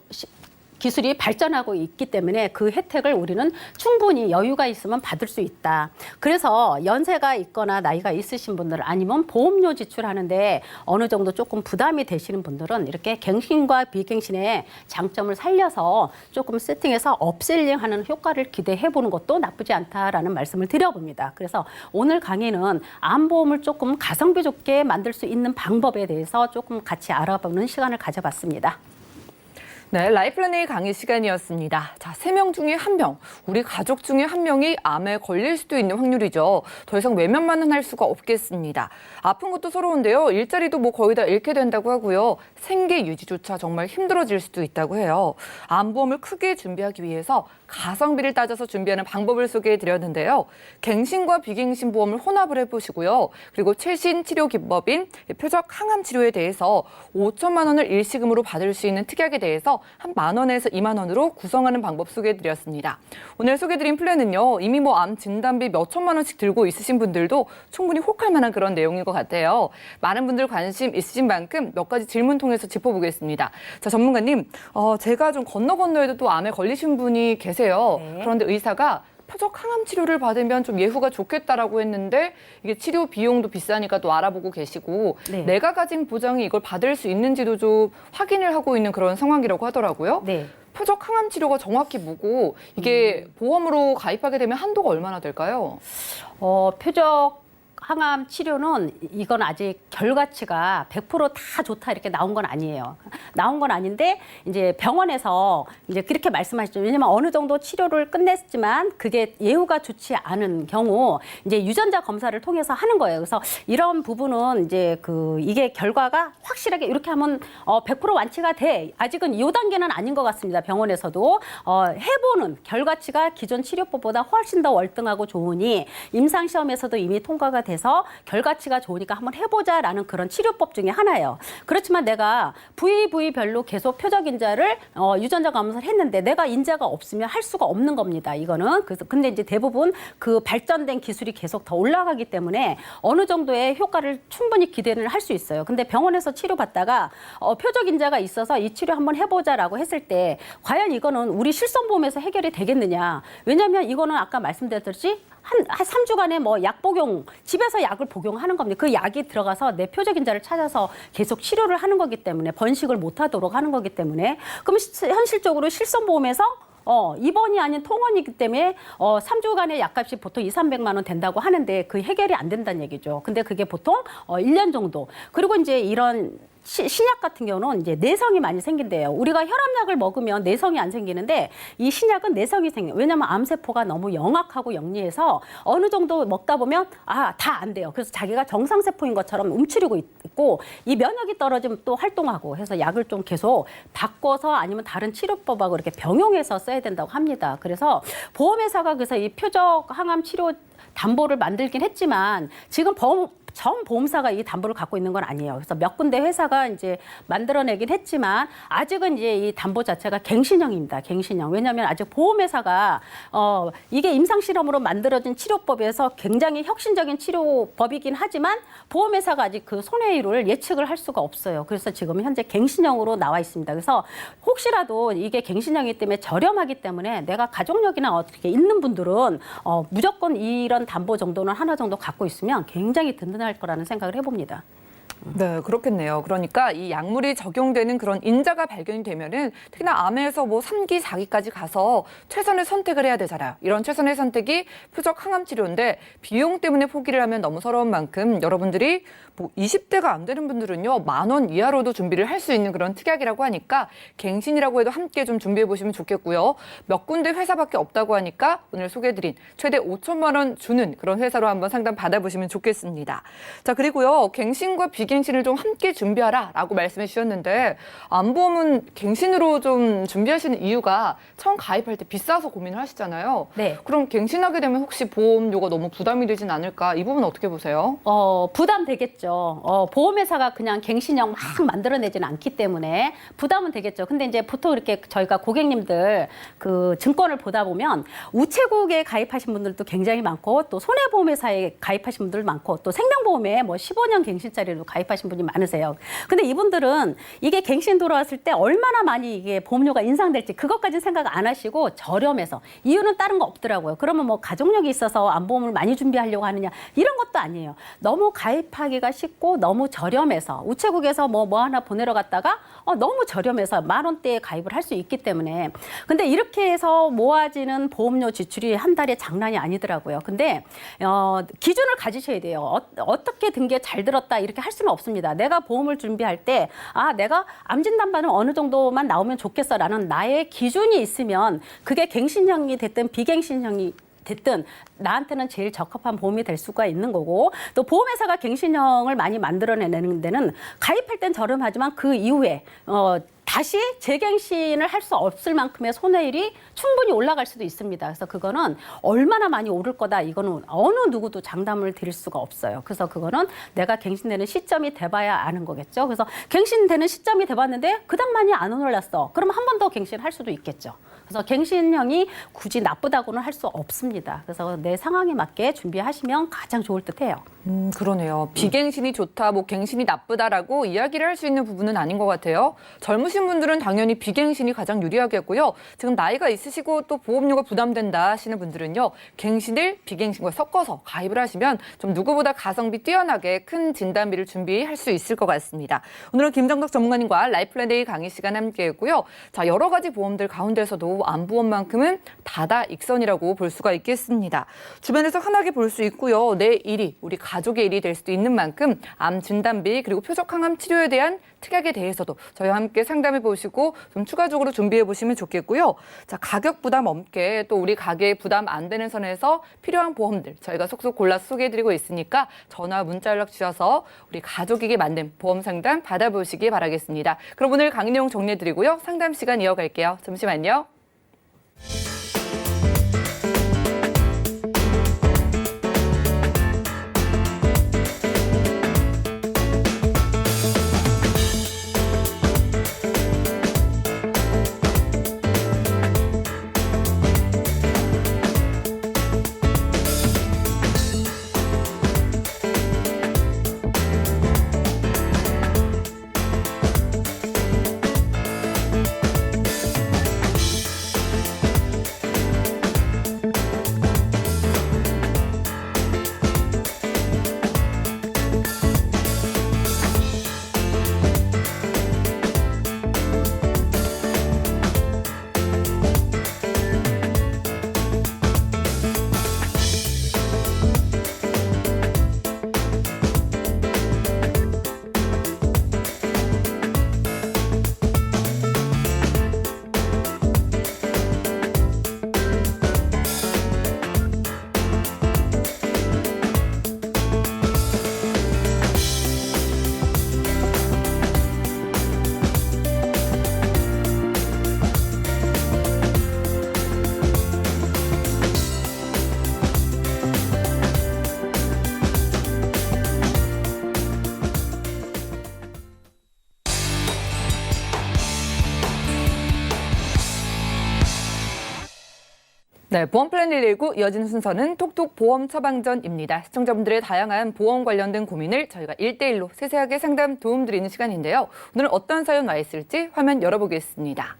기술이 발전하고 있기 때문에 그 혜택을 우리는 충분히 여유가 있으면 받을 수 있다. 그래서 연세가 있거나 나이가 있으신 분들 아니면 보험료 지출하는데 어느 정도 조금 부담이 되시는 분들은 이렇게 갱신과 비갱신의 장점을 살려서 조금 세팅해서 업셀링하는 효과를 기대해 보는 것도 나쁘지 않다라는 말씀을 드려봅니다. 그래서 오늘 강의는 암보험을 조금 가성비 좋게 만들 수 있는 방법에 대해서 조금 같이 알아보는 시간을 가져봤습니다. 네, 라이플랜의 강의 시간이었습니다. 자, 3명 중에 1명, 우리 가족 중에 1명이 암에 걸릴 수도 있는 확률이죠. 더 이상 외면만은 할 수가 없겠습니다. 아픈 것도 서러운데요. 일자리도 뭐 거의 다 잃게 된다고 하고요. 생계 유지조차 정말 힘들어질 수도 있다고 해요. 암보험을 크게 준비하기 위해서 가성비를 따져서 준비하는 방법을 소개해드렸는데요. 갱신과 비갱신 보험을 혼합을 해보시고요. 그리고 최신 치료 기법인 표적 항암 치료에 대해서 5천만 원을 일시금으로 받을 수 있는 특약에 대해서 한 만 원에서 2만 원으로 구성하는 방법 소개해드렸습니다. 오늘 소개해드린 플랜은요. 이미 뭐 암 진단비 몇 천만 원씩 들고 있으신 분들도 충분히 혹할 만한 그런 내용인 것 같아요. 많은 분들 관심 있으신 만큼 몇 가지 질문 통해서 짚어보겠습니다. 자, 전문가님, 제가 좀 건너에도 또 암에 걸리신 분이 계세요. 네. 그런데 의사가 표적 항암 치료를 받으면 좀 예후가 좋겠다라고 했는데 이게 치료 비용도 비싸니까 또 알아보고 계시고 네. 내가 가진 보장이 이걸 받을 수 있는지도 좀 확인을 하고 있는 그런 상황이라고 하더라고요. 네. 표적 항암 치료가 정확히 뭐고 이게 보험으로 가입하게 되면 한도가 얼마나 될까요? 표적 항암 치료는 이건 아직 결과치가 100%다 좋다 이렇게 나온 건 아니에요. 나온 건 아닌데 이제 병원에서 이제 그렇게 말씀하시죠. 왜냐면 어느 정도 치료를 끝냈지만 그게 예후가 좋지 않은 경우 이제 유전자 검사를 통해서 하는 거예요. 그래서 이런 부분은 이제 이게 결과가 확실하게 이렇게 하면 100% 완치가 돼. 아직은 이 단계는 아닌 것 같습니다. 병원에서도 해보는 결과치가 기존 치료법보다 훨씬 더 월등하고 좋으니 임상시험에서도 이미 통과가 돼서 결과치가 좋으니까 한번 해보자라는 그런 치료법 중에 하나예요. 그렇지만 내가 부위별로 계속 표적 인자를 유전자 검사를 했는데 내가 인자가 없으면 할 수가 없는 겁니다. 이거는. 그래서 근데 이제 대부분 그 발전된 기술이 계속 더 올라가기 때문에 어느 정도의 효과를 충분히 기대를 할 수 있어요. 근데 병원에서 치료받다가 표적 인자가 있어서 이 치료 한번 해보자라고 했을 때 과연 이거는 우리 실손보험에서 해결이 되겠느냐? 왜냐하면 이거는 아까 말씀드렸듯이 한 3주간의 뭐 약 복용, 집에서 약을 복용하는 겁니다. 그 약이 들어가서 내 표적 인자를 찾아서 계속 치료를 하는 거기 때문에 번식을 못 하도록 하는 거기 때문에 그럼 현실적으로 실손보험에서 입원이 아닌 통원이기 때문에 3주간의 약값이 보통 200~300만 원 된다고 하는데 그 해결이 안 된다는 얘기죠. 근데 그게 보통 1년 정도. 그리고 이제 이런 신약 같은 경우는 이제 내성이 많이 생긴대요. 우리가 혈압약을 먹으면 내성이 안 생기는데 이 신약은 내성이 생겨요. 왜냐하면 암세포가 너무 영악하고 영리해서 어느 정도 먹다 보면 다 안 돼요. 그래서 자기가 정상세포인 것처럼 움츠리고 있고 이 면역이 떨어지면 또 활동하고 해서 약을 좀 계속 바꿔서 아니면 다른 치료법하고 이렇게 병용해서 써야 된다고 합니다. 그래서 보험회사가 그래서 이 표적 항암 치료 담보를 만들긴 했지만 지금 전 보험사가 이 담보를 갖고 있는 건 아니에요. 그래서 몇 군데 회사가 이제 만들어내긴 했지만 아직은 이제 이 담보 자체가 갱신형입니다. 갱신형. 왜냐하면 아직 보험회사가 이게 임상실험으로 만들어진 치료법에서 굉장히 혁신적인 치료법이긴 하지만 보험회사가 아직 그 손해율을 예측을 할 수가 없어요. 그래서 지금 현재 갱신형으로 나와 있습니다. 그래서 혹시라도 이게 갱신형이기 때문에 저렴하기 때문에 내가 가족력이나 어떻게 있는 분들은 무조건 이런 담보 정도는 하나 정도 갖고 있으면 굉장히 든든할 거라는 생각을 해봅니다. 네, 그렇겠네요. 그러니까 이 약물이 적용되는 그런 인자가 발견이 되면은 특히나 암에서 뭐 3기, 4기까지 가서 최선의 선택을 해야 되잖아요. 이런 최선의 선택이 표적 항암 치료인데 비용 때문에 포기를 하면 너무 서러운 만큼 여러분들이 뭐 20대가 안 되는 분들은요 10,000원 이하로도 준비를 할 수 있는 그런 특약이라고 하니까 갱신이라고 해도 함께 좀 준비해 보시면 좋겠고요. 몇 군데 회사밖에 없다고 하니까 오늘 소개해드린 최대 5천만 원 주는 그런 회사로 한번 상담 받아보시면 좋겠습니다. 자, 그리고요 갱신과 비갱신을 좀 함께 준비하라라고 말씀해 주셨는데 암보험은 갱신으로 좀 준비하시는 이유가 처음 가입할 때 비싸서 고민을 하시잖아요. 네. 그럼 갱신하게 되면 혹시 보험료가 너무 부담이 되진 않을까? 이 부분 어떻게 보세요? 부담 되겠죠. 보험회사가 그냥 갱신형 막 만들어내지는 않기 때문에 부담은 되겠죠. 근데 이제 보통 이렇게 저희가 고객님들 그 증권을 보다 보면 우체국에 가입하신 분들도 굉장히 많고 또 손해보험회사에 가입하신 분들 많고 또 생명보험에 뭐 15년 갱신짜리로 가입하신 분이 많으세요. 근데 이분들은 이게 갱신 들어왔을 때 얼마나 많이 이게 보험료가 인상될지 그것까지 생각 안 하시고 저렴해서 이유는 다른 거 없더라고요. 그러면 뭐 가족력이 있어서 암보험을 많이 준비하려고 하느냐 이런 것도 아니에요. 너무 가입하기가 쉽고 너무 저렴해서 우체국에서 뭐 하나 보내러 갔다가 너무 저렴해서 10,000원대에 가입을 할 수 있기 때문에 근데 이렇게 해서 모아지는 보험료 지출이 한 달에 장난이 아니더라고요. 근데 기준을 가지셔야 돼요. 어떻게 든 게 잘 들었다 이렇게 할 수는 없습니다. 내가 보험을 준비할 때 내가 암 진단받으면 어느 정도만 나오면 좋겠어라는 나의 기준이 있으면 그게 갱신형이 됐든 비갱신형이 됐든 나한테는 제일 적합한 보험이 될 수가 있는 거고 또 보험회사가 갱신형을 많이 만들어내는 데는 가입할 땐 저렴하지만 그 이후에 다시 재갱신을 할 수 없을 만큼의 손해율이 충분히 올라갈 수도 있습니다. 그래서 그거는 얼마나 많이 오를 거다 이거는 어느 누구도 장담을 드릴 수가 없어요. 그래서 그거는 내가 갱신되는 시점이 돼봐야 아는 거겠죠. 그래서 갱신되는 시점이 돼봤는데 그닥 많이 안 올랐어. 그럼 한 번 더 갱신할 수도 있겠죠. 그래서 갱신형이 굳이 나쁘다고는 할 수 없습니다. 그래서 내 상황에 맞게 준비하시면 가장 좋을 듯해요. 그러네요. 비갱신이 좋다, 뭐 갱신이 나쁘다라고 이야기를 할 수 있는 부분은 아닌 것 같아요. 젊으신 분들은 당연히 비갱신이 가장 유리하겠고요. 지금 나이가 있으시고 또 보험료가 부담된다 하시는 분들은요. 갱신을 비갱신과 섞어서 가입을 하시면 좀 누구보다 가성비 뛰어나게 큰 진단비를 준비할 수 있을 것 같습니다. 오늘은 김정덕 전문가님과 라이플랜데이 강의 시간 함께했고요. 자, 여러 가지 보험들 가운데서도 암보험만큼은 다다익선이라고 볼 수가 있겠습니다. 주변에서 흔하게 볼 수 있고요. 내 일이 우리 가족의 일이 될 수도 있는 만큼 암 진단비 그리고 표적 항암 치료에 대한 특약에 대해서도 저희와 함께 상담해 보시고 좀 추가적으로 준비해 보시면 좋겠고요. 자, 가격 부담 없게 또 우리 가게에 부담 안 되는 선에서 필요한 보험들 저희가 속속 골라 소개해 드리고 있으니까 전화 문자 연락 주셔서 우리 가족에게 맞는 보험 상담 받아보시기 바라겠습니다. 그럼 오늘 강의 내용 정리해 드리고요. 상담 시간 이어갈게요. 잠시만요. 네, 보험플랜 119 이어지는 순서는 톡톡 보험 처방전입니다. 시청자분들의 다양한 보험 관련된 고민을 저희가 1대1로 세세하게 상담 도움드리는 시간인데요. 오늘 어떤 사연 와 있을지 화면 열어보겠습니다.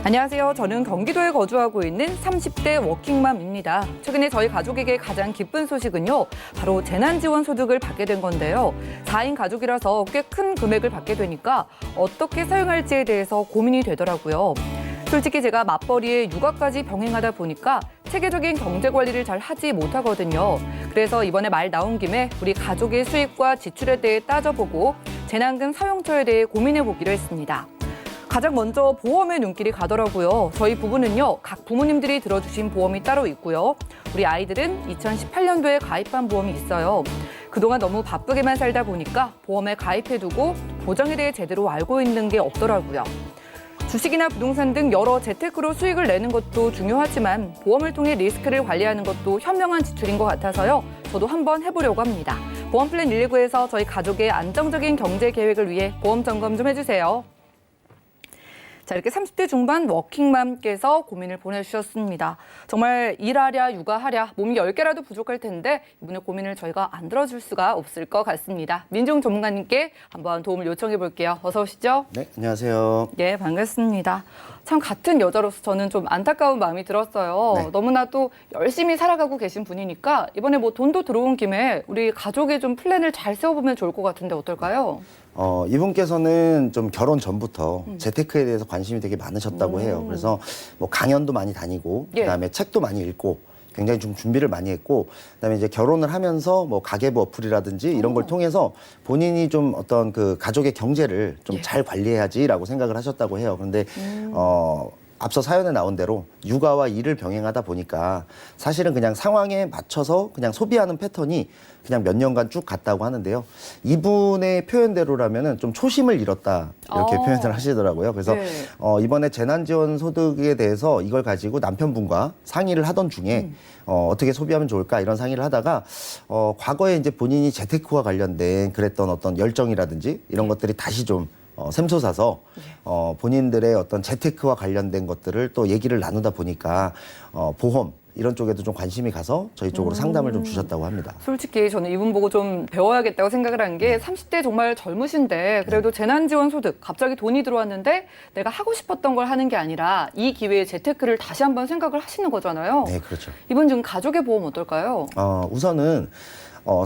안녕하세요. 저는 경기도에 거주하고 있는 30대 워킹맘입니다. 최근에 저희 가족에게 가장 기쁜 소식은요. 바로 재난지원소득을 받게 된 건데요. 4인 가족이라서 꽤 큰 금액을 받게 되니까 어떻게 사용할지에 대해서 고민이 되더라고요. 솔직히 제가 맞벌이에 육아까지 병행하다 보니까 체계적인 경제 관리를 잘 하지 못하거든요. 그래서 이번에 말 나온 김에 우리 가족의 수입과 지출에 대해 따져보고 재난금 사용처에 대해 고민해보기로 했습니다. 가장 먼저 보험에 눈길이 가더라고요. 저희 부부는요, 각 부모님들이 들어주신 보험이 따로 있고요. 우리 아이들은 2018년도에 가입한 보험이 있어요. 그동안 너무 바쁘게만 살다 보니까 보험에 가입해두고 보장에 대해 제대로 알고 있는 게 없더라고요. 주식이나 부동산 등 여러 재테크로 수익을 내는 것도 중요하지만 보험을 통해 리스크를 관리하는 것도 현명한 지출인 것 같아서요. 저도 한번 해보려고 합니다. 보험플랜 119에서 저희 가족의 안정적인 경제 계획을 위해 보험 점검 좀 해주세요. 자, 이렇게 30대 중반 워킹맘께서 고민을 보내주셨습니다. 정말 일하랴 육아하랴 몸이 10개라도 부족할 텐데 이분의 고민을 저희가 안 들어줄 수가 없을 것 같습니다. 민종 전문가님께 한번 도움을 요청해 볼게요. 어서 오시죠. 네, 안녕하세요. 네, 반갑습니다. 참 같은 여자로서 저는 좀 안타까운 마음이 들었어요. 네. 너무나도 열심히 살아가고 계신 분이니까 이번에 뭐 돈도 들어온 김에 우리 가족의 좀 플랜을 잘 세워보면 좋을 것 같은데 어떨까요? 이분께서는 좀 결혼 전부터 재테크에 대해서 관심이 되게 많으셨다고 해요. 그래서 뭐 강연도 많이 다니고, 예. 그다음에 책도 많이 읽고, 굉장히 좀 준비를 많이 했고, 그다음에 이제 결혼을 하면서 뭐 가계부 어플이라든지 이런 걸 통해서 본인이 좀 어떤 그 가족의 경제를 좀 잘 관리해야지라고 생각을 하셨다고 해요. 그런데 앞서 사연에 나온 대로 육아와 일을 병행하다 보니까 사실은 그냥 상황에 맞춰서 그냥 소비하는 패턴이 그냥 몇 년간 쭉 갔다고 하는데요. 이분의 표현대로라면은 좀 초심을 잃었다 이렇게 표현을 하시더라고요. 그래서 네. 이번에 재난지원 소득에 대해서 이걸 가지고 남편분과 상의를 하던 중에 어떻게 소비하면 좋을까 이런 상의를 하다가 과거에 이제 본인이 재테크와 관련된 그랬던 어떤 열정이라든지 이런 것들이 다시 좀 샘솟아서 본인들의 어떤 재테크와 관련된 것들을 또 얘기를 나누다 보니까 보험 이런 쪽에도 좀 관심이 가서 저희 쪽으로 상담을 좀 주셨다고 합니다. 솔직히 저는 이분 보고 좀 배워야겠다고 생각을 한 게 30대 정말 젊으신데 그래도 재난지원소득 갑자기 돈이 들어왔는데 내가 하고 싶었던 걸 하는 게 아니라 이 기회에 재테크를 다시 한번 생각을 하시는 거잖아요. 네, 그렇죠. 이분 지금 가족의 보험 어떨까요? 우선은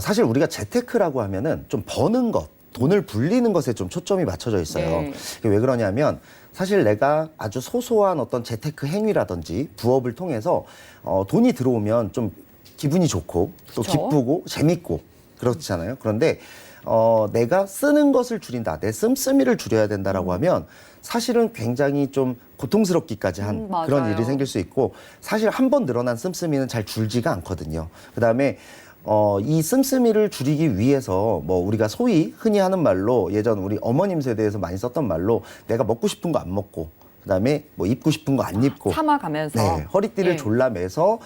사실 우리가 재테크라고 하면은 좀 버는 것, 돈을 불리는 것에 좀 초점이 맞춰져 있어요. 네. 왜 그러냐면 사실 내가 아주 소소한 어떤 재테크 행위라든지 부업을 통해서 돈이 들어오면 좀 기분이 좋고 또 그쵸? 기쁘고 재밌고 그렇잖아요. 그런데 내가 쓰는 것을 줄인다, 내 씀씀이를 줄여야 된다라고 하면 사실은 굉장히 좀 고통스럽기까지 한 그런 맞아요. 일이 생길 수 있고 사실 한 번 늘어난 씀씀이는 잘 줄지가 않거든요. 그다음에 이 씀씀이를 줄이기 위해서 뭐 우리가 소위 흔히 하는 말로 예전 우리 어머님 세대에서 많이 썼던 말로 내가 먹고 싶은 거 안 먹고 그다음에 뭐 입고 싶은 거 안 입고 참아가면서. 네, 허리띠를 예. 졸라매서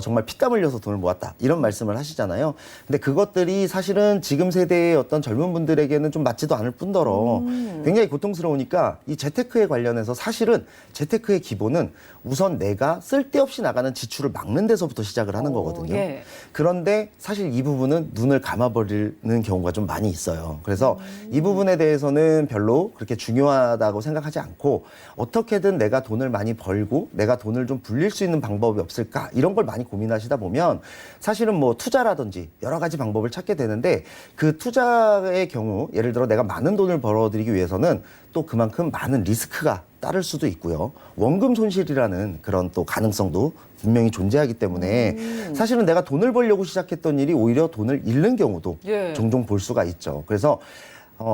정말 피땀 흘려서 돈을 모았다 이런 말씀을 하시잖아요. 근데 그것들이 사실은 지금 세대의 어떤 젊은 분들에게는 좀 맞지도 않을 뿐더러 굉장히 고통스러우니까 이 재테크에 관련해서 사실은 재테크의 기본은 우선 내가 쓸데없이 나가는 지출을 막는 데서부터 시작을 하는 거거든요. 예. 그런데 사실 이 부분은 눈을 감아버리는 경우가 좀 많이 있어요. 그래서 이 부분에 대해서는 별로 그렇게 중요하다고 생각하지 않고 어떻게든 내가 돈을 많이 벌고 내가 돈을 좀 불릴 수 있는 방법이 없을까 이런 걸 많이 고민하시다 보면 사실은 뭐 투자라든지 여러 가지 방법을 찾게 되는데 그 투자의 경우 예를 들어 내가 많은 돈을 벌어들이기 위해서는 또 그만큼 많은 리스크가 따를 수도 있고요. 원금 손실이라는 그런 또 가능성도 분명히 존재하기 때문에 사실은 내가 돈을 벌려고 시작했던 일이 오히려 돈을 잃는 경우도 예. 종종 볼 수가 있죠. 그래서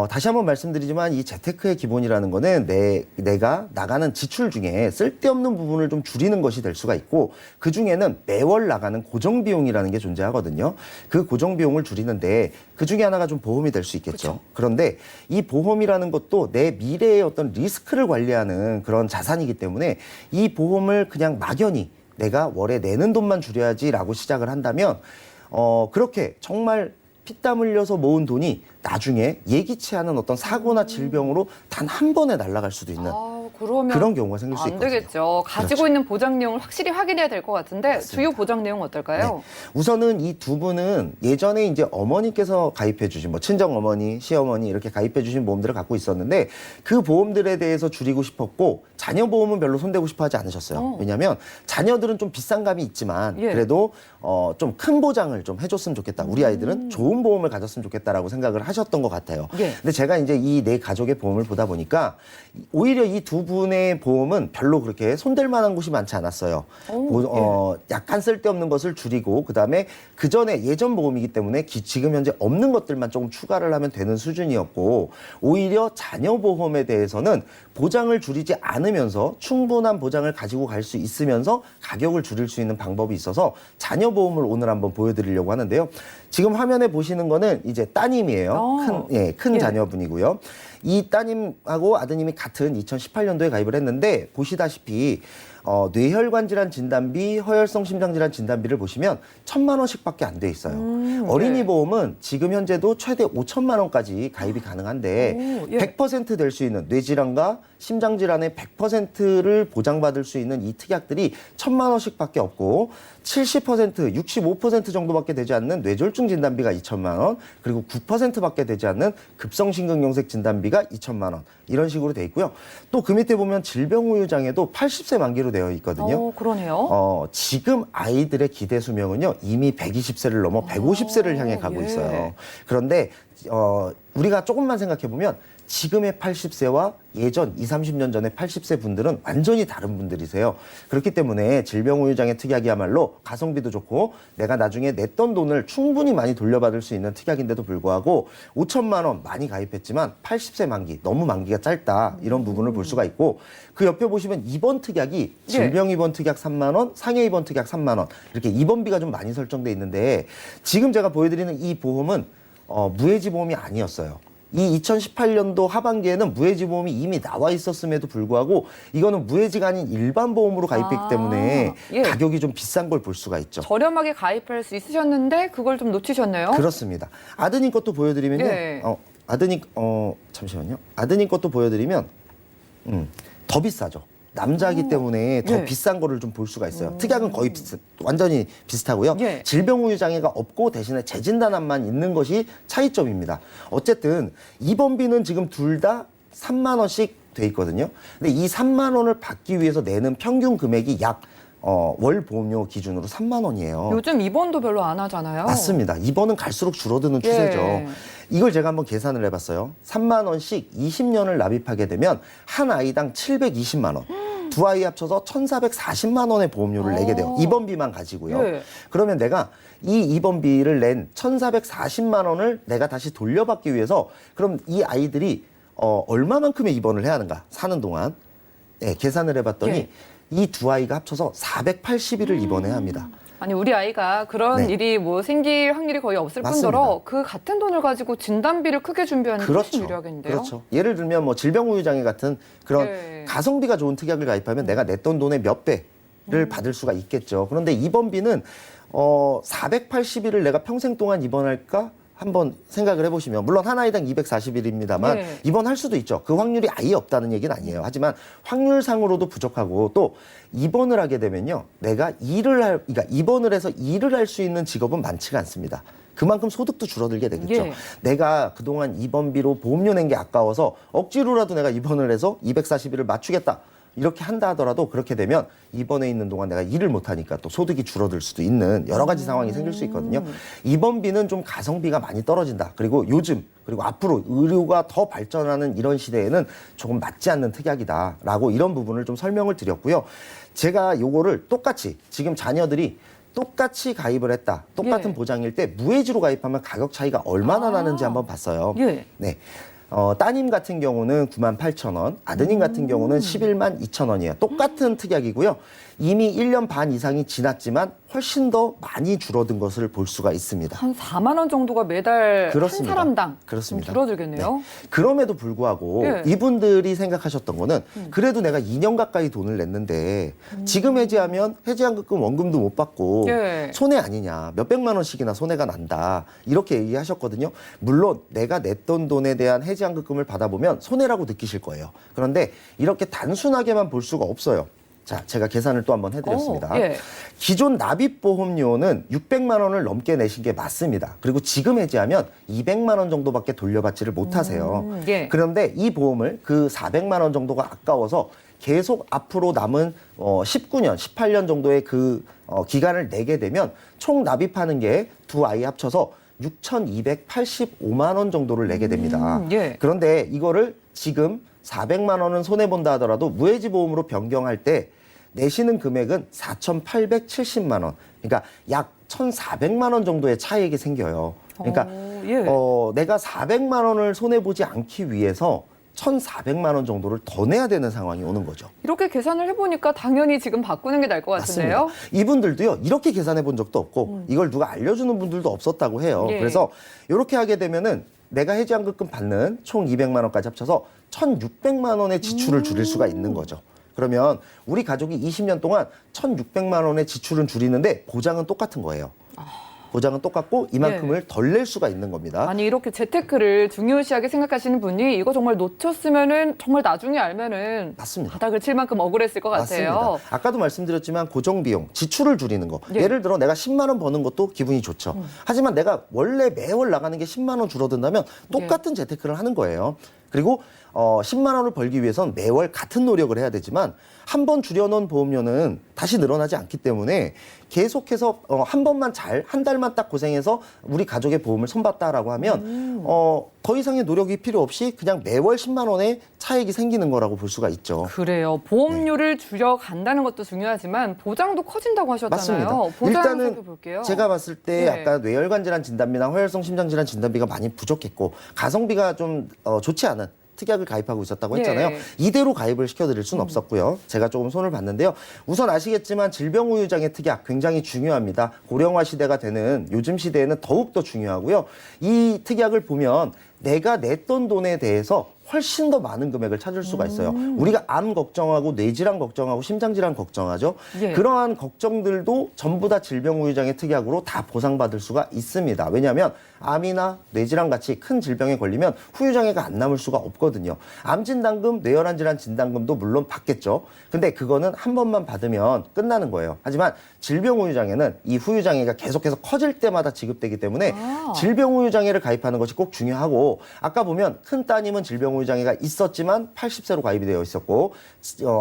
다시 한번 말씀드리지만 이 재테크의 기본이라는 거는 내가 나가는 지출 중에 쓸데없는 부분을 좀 줄이는 것이 될 수가 있고 그 중에는 매월 나가는 고정 비용이라는 게 존재하거든요. 그 고정 비용을 줄이는데 그 중에 하나가 좀 보험이 될 수 있겠죠. 그쵸. 그런데 이 보험이라는 것도 내 미래의 어떤 리스크를 관리하는 그런 자산이기 때문에 이 보험을 그냥 막연히 내가 월에 내는 돈만 줄여야지라고 시작을 한다면 그렇게 정말 피땀 흘려서 모은 돈이 나중에 예기치 않은 어떤 사고나 질병으로 단 한 번에 날아갈 수도 있는 그러면 그런 경우가 생길 수 안 있거든요. 되겠죠. 가지고 그렇죠. 있는 보장 내용을 확실히 확인해야 될 것 같은데 맞습니다. 주요 보장 내용 어떨까요? 네. 우선은 이 두 분은 예전에 이제 어머니께서 가입해 주신 뭐 친정 어머니, 시어머니 이렇게 가입해 주신 보험들을 갖고 있었는데 그 보험들에 대해서 줄이고 싶었고 자녀 보험은 별로 손대고 싶어 하지 않으셨어요. 왜냐하면 자녀들은 좀 비싼 감이 있지만 예. 그래도 좀 큰 보장을 좀 해줬으면 좋겠다. 우리 아이들은 좋은 보험을 가졌으면 좋겠다라고 생각을 하셨던 것 같아요. 예. 근데 제가 이제 이 네 가족의 보험을 보다 보니까 오히려 이 두 분의 보험은 별로 그렇게 손댈 만한 곳이 많지 않았어요. 약간 쓸데없는 것을 줄이고 그다음에 그 전에 예전 보험이기 때문에 지금 현재 없는 것들만 조금 추가를 하면 되는 수준이었고 오히려 자녀 보험에 대해서는 보장을 줄이지 않으면서 충분한 보장을 가지고 갈 수 있으면서 가격을 줄일 수 있는 방법이 있어서 자녀 보험을 오늘 한번 보여드리려고 하는데요. 지금 화면에 보시는 거는 이제 따님이에요. 큰 자녀분이고요. 이 따님하고 아드님이 같은 2018년도에 가입을 했는데 보시다시피 뇌혈관 질환 진단비, 허혈성 심장질환 진단비를 보시면 1,000만 원씩밖에 안 돼 있어요. 어린이 보험은 지금 현재도 최대 5천만 원까지 가입이 가능한데 100% 될 수 있는 뇌질환과 심장질환의 100%를 보장받을 수 있는 이 특약들이 1,000만 원씩밖에 없고 70%, 65% 정도밖에 되지 않는 뇌졸중 진단비가 2천만 원, 그리고 9%밖에 되지 않는 급성심근경색 진단비가 2천만 원 이런 식으로 돼 있고요. 또 그 밑에 보면 질병우유장애도 80세 만기로 되어 있거든요. 그러네요. 지금 아이들의 기대 수명은요 이미 120세를 넘어 150세를 향해 가고 있어요. 그런데 우리가 조금만 생각해 보면 지금의 80세와 예전 20, 30년 전의 80세 분들은 완전히 다른 분들이세요. 그렇기 때문에 질병우유장애 특약이야말로 가성비도 좋고 내가 나중에 냈던 돈을 충분히 많이 돌려받을 수 있는 특약인데도 불구하고 5천만 원 많이 가입했지만 80세 만기, 너무 만기가 짧다 이런 부분을 볼 수가 있고 그 옆에 보시면 입원 특약이 질병 입원 특약 3만 원, 상해 입원 특약 3만 원 이렇게 입원비가 좀 많이 설정돼 있는데 지금 제가 보여드리는 이 보험은 무해지 보험이 아니었어요. 이 2018년도 하반기에는 무해지 보험이 이미 나와 있었음에도 불구하고 이거는 무해지가 아닌 일반 보험으로 가입했기 때문에 가격이 좀 비싼 걸 볼 수가 있죠. 저렴하게 가입할 수 있으셨는데 그걸 좀 놓치셨네요. 그렇습니다. 아드님 것도 보여드리면요. 아드님 잠시만요. 아드님 것도 보여드리면 더 비싸죠. 남자이기 때문에 더 예. 비싼 거를 좀 볼 수가 있어요. 특약은 거의 완전히 비슷하고요. 예. 질병우유 장애가 없고 대신에 재진단함만 있는 것이 차이점입니다. 어쨌든 입원비는 지금 둘 다 3만 원씩 돼 있거든요. 근데 이 3만 원을 받기 위해서 내는 평균 금액이 약 월 보험료 기준으로 3만 원이에요. 요즘 입원도 별로 안 하잖아요. 맞습니다. 입원은 갈수록 줄어드는 추세죠. 예. 이걸 제가 한번 계산을 해봤어요. 3만 원씩 20년을 납입하게 되면 한 아이당 720만 원. 두 아이 합쳐서 1,440만 원의 보험료를 내게 돼요. 입원비만 가지고요. 예. 그러면 내가 이 입원비를 낸 1,440만 원을 내가 다시 돌려받기 위해서 그럼 이 아이들이 얼마만큼의 입원을 해야 하는가 사는 동안 계산을 해봤더니 예. 이 두 아이가 합쳐서 480일을 입원해야 합니다. 아니 우리 아이가 그런 네. 일이 뭐 생길 확률이 거의 없을 맞습니다. 뿐더러 그 같은 돈을 가지고 진단비를 크게 준비하는 게 훨씬 유리하겠는데요. 그렇죠. 예를 들면 뭐 질병우유장애 같은 그런 네. 가성비가 좋은 특약을 가입하면 내가 냈던 돈의 몇 배를 받을 수가 있겠죠. 그런데 입원비는 480일을 내가 평생 동안 입원할까? 한번 생각을 해보시면 물론 한 아이당 240일입니다만 네. 입원할 수도 있죠. 그 확률이 아예 없다는 얘기는 아니에요. 하지만 확률상으로도 부족하고 또 입원을 하게 되면요, 내가 그러니까 입원을 해서 일을 할 수 있는 직업은 많지가 않습니다. 그만큼 소득도 줄어들게 되겠죠. 예. 내가 그동안 입원비로 보험료 낸 게 아까워서 억지로라도 내가 입원을 해서 240일을 맞추겠다. 이렇게 한다 하더라도 그렇게 되면 입원해 있는 동안 내가 일을 못하니까 또 소득이 줄어들 수도 있는 여러 가지 상황이 생길 수 있거든요. 입원비는 좀 가성비가 많이 떨어진다. 그리고 요즘 그리고 앞으로 의료가 더 발전하는 이런 시대에는 조금 맞지 않는 특약이다라고 이런 부분을 좀 설명을 드렸고요. 제가 요거를 똑같이 지금 자녀들이 똑같이 가입을 했다. 똑같은 예. 보장일 때 무해지로 가입하면 가격 차이가 얼마나 나는지 한번 봤어요. 예. 네. 따님 같은 경우는 98,000원, 아드님 같은 경우는 112,000원이에요. 똑같은 특약이고요. 이미 1년 반 이상이 지났지만 훨씬 더 많이 줄어든 것을 볼 수가 있습니다. 한 4만 원 정도가 매달 그렇습니다. 한 사람당 그렇습니다. 좀 줄어들겠네요. 네. 그럼에도 불구하고 예. 이분들이 생각하셨던 거는 그래도 내가 2년 가까이 돈을 냈는데 지금 해지하면 해지한급금 원금도 못 받고 예. 손해 아니냐. 몇백만 원씩이나 손해가 난다. 이렇게 얘기하셨거든요. 물론 내가 냈던 돈에 대한 해지한급금을 받아보면 손해라고 느끼실 거예요. 그런데 이렇게 단순하게만 볼 수가 없어요. 자, 제가 계산을 또 한번 해드렸습니다. 예. 기존 납입보험료는 600만 원을 넘게 내신 게 맞습니다. 그리고 지금 해지하면 200만 원 정도밖에 돌려받지를 못하세요. 예. 그런데 이 보험을 그 400만 원 정도가 아까워서 계속 앞으로 남은 19년, 18년 정도의 그 기간을 내게 되면 총 납입하는 게 두 아이 합쳐서 6,285만 원 정도를 내게 됩니다. 예. 그런데 이거를 지금 400만 원은 손해본다 하더라도 무해지 보험으로 변경할 때 내시는 금액은 4,870만 원. 그러니까 약 1,400만 원 정도의 차익이 생겨요. 그러니까 예. 내가 400만 원을 손해보지 않기 위해서 1,400만 원 정도를 더 내야 되는 상황이 오는 거죠. 이렇게 계산을 해보니까 당연히 지금 바꾸는 게 나을 것 같은데요. 맞습니다. 이분들도요, 이렇게 계산해 본 적도 없고 이걸 누가 알려주는 분들도 없었다고 해요. 예. 그래서 이렇게 하게 되면은 내가 해지한급금 받는 총 200만 원까지 합쳐서 1,600만 원의 지출을 줄일 수가 있는 거죠. 그러면 우리 가족이 20년 동안 1,600만 원의 지출은 줄이는데 보장은 똑같은 거예요. 보장은 똑같고 이만큼을 덜 낼 수가 있는 겁니다. 아니 이렇게 재테크를 중요시하게 생각하시는 분이 이거 정말 놓쳤으면은 정말 나중에 알면은 맞습니다. 바닥을 칠 만큼 억울했을 것 같아요. 맞습니다. 아까도 말씀드렸지만 고정비용, 지출을 줄이는 거. 예. 예를 들어 내가 10만 원 버는 것도 기분이 좋죠. 하지만 내가 원래 매월 나가는 게 10만 원 줄어든다면 똑같은 재테크를 하는 거예요. 그리고 10만 원을 벌기 위해선 매월 같은 노력을 해야 되지만 한 번 줄여놓은 보험료는 다시 늘어나지 않기 때문에 계속해서 한 번만 한 달만 딱 고생해서 우리 가족의 보험을 손봤다라고 하면 더 이상의 노력이 필요 없이 그냥 매월 10만 원의 차익이 생기는 거라고 볼 수가 있죠. 그래요. 보험료를 줄여간다는 것도 중요하지만 보장도 커진다고 하셨잖아요. 맞습니다. 보장 일단은 살펴볼게요. 제가 봤을 때 예. 아까 뇌혈관 질환 진단비나 허혈성 심장 질환 진단비가 많이 부족했고 가성비가 좀 좋지 않은 특약을 가입하고 있었다고 했잖아요. 예. 이대로 가입을 시켜드릴 수는 없었고요. 제가 조금 손을 봤는데요. 우선 아시겠지만 질병우유장애 특약 굉장히 중요합니다. 고령화 시대가 되는 요즘 시대에는 더욱더 중요하고요. 이 특약을 보면 내가 냈던 돈에 대해서 훨씬 더 많은 금액을 찾을 수가 있어요. 우리가 암 걱정하고 뇌질환 걱정하고 심장질환 걱정하죠. 예. 그러한 걱정들도 전부 다 질병우유장애 특약으로 다 보상받을 수가 있습니다. 왜냐하면 암이나 뇌질환 같이 큰 질병에 걸리면 후유장애가 안 남을 수가 없거든요. 암진단금, 뇌혈관 질환 진단금도 물론 받겠죠. 근데 그거는 한 번만 받으면 끝나는 거예요. 하지만 질병우유장애는 이 후유장애가 계속해서 커질 때마다 지급되기 때문에 질병우유장애를 가입하는 것이 꼭 중요하고, 아까 보면 큰 따님은 질병우유장애가 있었지만 80세로 가입이 되어 있었고